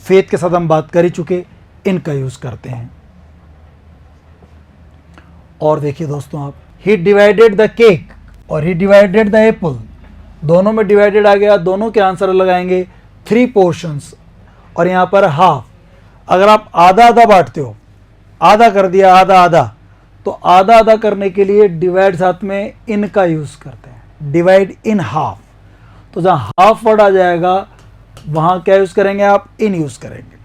फेथ के साथ हम बात कर ही चुके, इनका यूज़ करते हैं। और देखिए दोस्तों आप, he divided the cake और he divided the apple, दोनों में डिवाइडेड आ गया, दोनों के आंसर लगाएंगे 3 पोर्शंस, और यहाँ पर हाफ। अगर आप आधा आधा बांटते हो, आधा कर दिया, आधा आधा, तो आधा आधा करने के लिए डिवाइड साथ में इन का यूज़ करते हैं, डिवाइड इन हाफ। तो जहाँ हाफ वर्ड आ जाएगा वहाँ क्या यूज़ करेंगे आप? इन यूज़ करेंगे।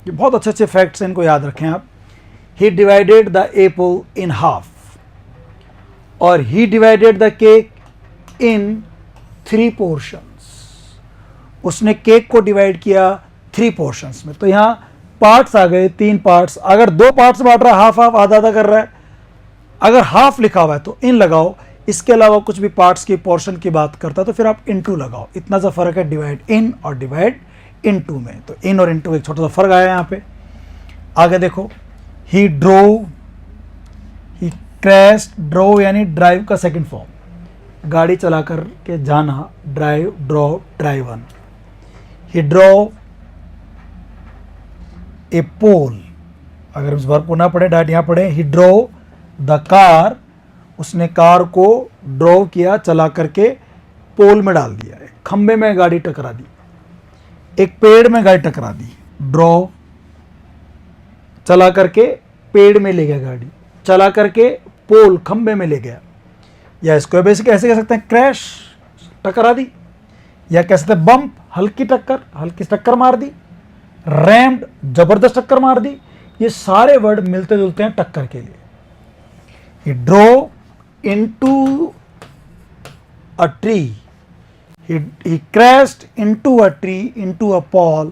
ये बहुत अच्छे अच्छे फैक्ट्स हैं, इनको याद रखें आप। He divided the apple in half, और he divided the cake in 3 portions, उसने केक को डिवाइड किया 3 पोर्शंस में। तो यहाँ पार्ट्स आ गए, 3 पार्ट्स। अगर 2 पार्ट्स बांट रहा है, हाफ हाफ, आधा आधा कर रहा है, अगर हाफ लिखा हुआ है तो इन लगाओ, इसके अलावा कुछ भी पार्ट्स की पोर्शन की बात करता है तो फिर आप इनटू लगाओ। इतना सा फर्क है डिवाइड इन और डिवाइड इनटू में। तो इन और इनटू एक छोटा सा फर्क आया यहाँ पे। आगे देखो, ही ड्रोव, ही क्रैश्ड, ड्रोव यानी ड्राइव का सेकंड फॉर्म, गाड़ी चला कर के जाना, ड्राइव, ड्रॉव, ड्राइवन। ही ड्रोव ए पोल, अगर इस वर्ब को ना पढ़े, डायरेक्ट यहाँ पढ़े, ही ड्रोव द कार, उसने कार को ड्रोव किया, चला करके पोल में डाल दिया, खंबे में गाड़ी टकरा दी, एक पेड़ में गाड़ी टकरा दी। ड्रोव, चला करके पेड़ में ले गया गाड़ी, चला करके पोल, खंबे में ले गया। या इसको बेसिक ऐसे कह सकते हैं क्रैश, टकरा दी, या कह सकते हैं बम्प, हल्की टक्कर, हल्की टक्कर मार दी। रैम्ड, जबरदस्त टक्कर मार दी। ये सारे वर्ड मिलते जुलते हैं टक्कर के लिए। He drove into a tree, he crashed into a tree, into a pole,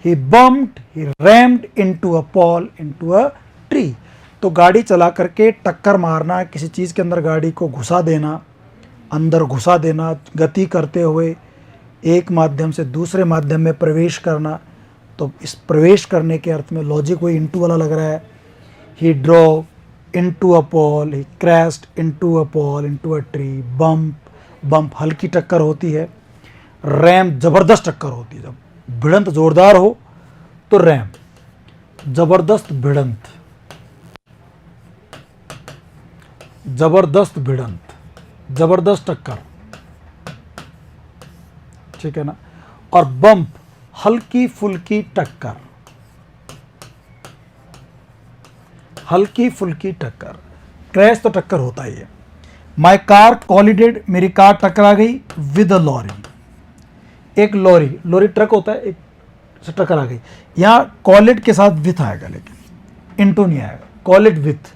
he bumped, he rammed into a pole, into a tree। तो गाड़ी चला करके टक्कर मारना, किसी चीज़ के अंदर गाड़ी को घुसा देना, अंदर घुसा देना, गति करते हुए एक माध्यम से दूसरे माध्यम में प्रवेश करना। तो इस प्रवेश करने के अर्थ में लॉजिक वही इनटू वाला लग रहा है। He drove into a pole, he crashed into a pole, into a tree. Bump, bump हल्की टक्कर होती है। रैम, जबरदस्त टक्कर होती है। जब भिड़ंत जोरदार हो तो रैम, जबरदस्त भिड़ंत, जबरदस्त भिड़ंत, जबरदस्त टक्कर, ठीक है ना। और बम्प, हल्की फुल्की टक्कर, हल्की फुल्की टक्कर, क्रैश तो टक्कर होता ही है। माई कार कॉलिडेड, मेरी कार टकरा गई विद अ लॉरी, एक लॉरी, लॉरी ट्रक होता है, एक से टकरा गई। यहां कॉलिड के साथ विथ आएगा, लेकिन इनटू नहीं आएगा, collide with.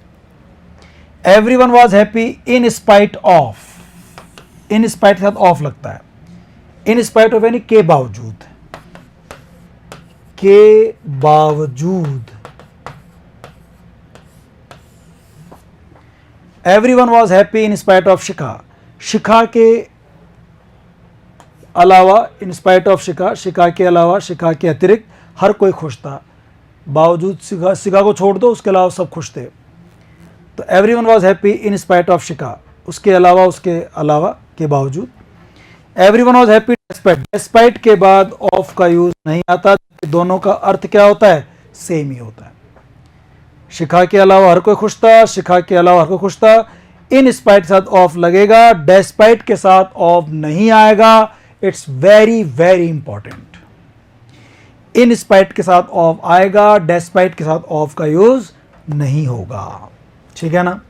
Everyone was happy in spite of, in spite के साथ ऑफ लगता है, इन स्पाइट ऑफ यानी के बावजूद, के बावजूद। Everyone was happy in spite of Shikha, Shikha के अलावा, इन स्पाइट ऑफ शिखा, शिखा के अलावा, शिखा के अतिरिक्त हर कोई खुश था। बावजूद शिखा, शिखा को छोड़ दो, उसके अलावा सब खुश थे। तो everyone was happy in spite of Shikha, उसके अलावा, उसके अलावा, के बावजूद। Everyone was happy despite, despite के बाद ऑफ का यूज नहीं आता, दोनों का अर्थ क्या होता है, सेम ही होता है। शिखा के अलावा हर कोई खुश था, शिखा के अलावा हर कोई खुश था। इन स्पाइट के साथ ऑफ लगेगा, डेस्पाइट के साथ ऑफ नहीं आएगा। It's very very important. In spite के साथ ऑफ आएगा, डेस्पाइट के साथ ऑफ का यूज नहीं होगा। ठीक है ना,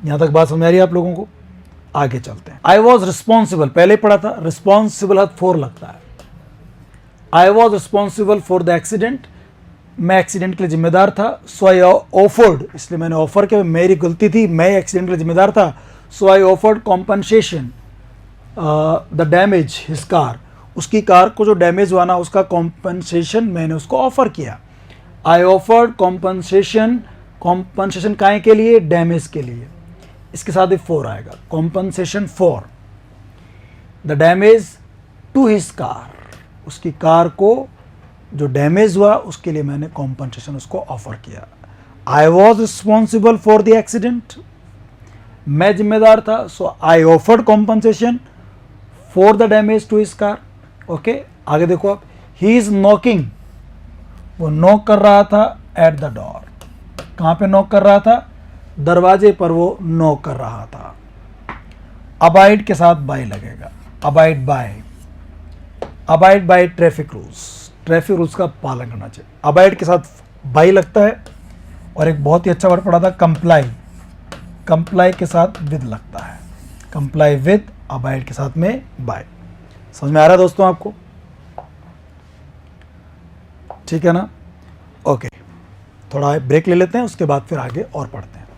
यहां तक बात समझ आ रही है आप लोगों को? आगे चलते हैं। आई वॉज रिस्पॉन्सिबल, पहले पढ़ा था, रिस्पॉन्सिबल हाथ फोर लगता है। आई was responsible for the accident, मैं एक्सीडेंट के लिए जिम्मेदार था। सो आई ऑफर्ड, इसलिए मैंने ऑफर किया, मेरी गलती थी, मैं एक्सीडेंट के लिए जिम्मेदार था। So I offered compensation the damage his car, उसकी कार को जो डैमेज हुआ ना, उसका कॉम्पनसेशन मैंने उसको ऑफर किया। आई ऑफर्ड कॉम्पनसेशन, कॉम्पनसेशन काहे के लिए, डैमेज के लिए। इसके साथ ही फोर आएगा, compensation for the damage to his car, उसकी कार को जो डैमेज हुआ उसके लिए मैंने कॉम्पनसेशन उसको ऑफर किया। I was responsible for the accident, मैं जिम्मेदार था। So I offered compensation for the damage to his car. Okay, आगे देखो आप, ही इज नॉकिंग, वो नॉक कर रहा था एट द डोर, कहां पे नॉक कर रहा था, दरवाजे पर वो नॉक कर रहा था। अबाइड के साथ बाय लगेगा, abide by, abide by traffic rules, traffic rules का पालन करना चाहिए। अबाइड के साथ बाय लगता है। और एक बहुत ही अच्छा वर्ड पढ़ा था, कंप्लाई, कंप्लाई के साथ विद लगता है, कंप्लाई विद, अबाइड के साथ में बाय। समझ में आ रहा है दोस्तों आपको? ठीक है ना? ओके, थोड़ा ब्रेक ले लेते हैं, उसके बाद फिर आगे और पढ़ते हैं।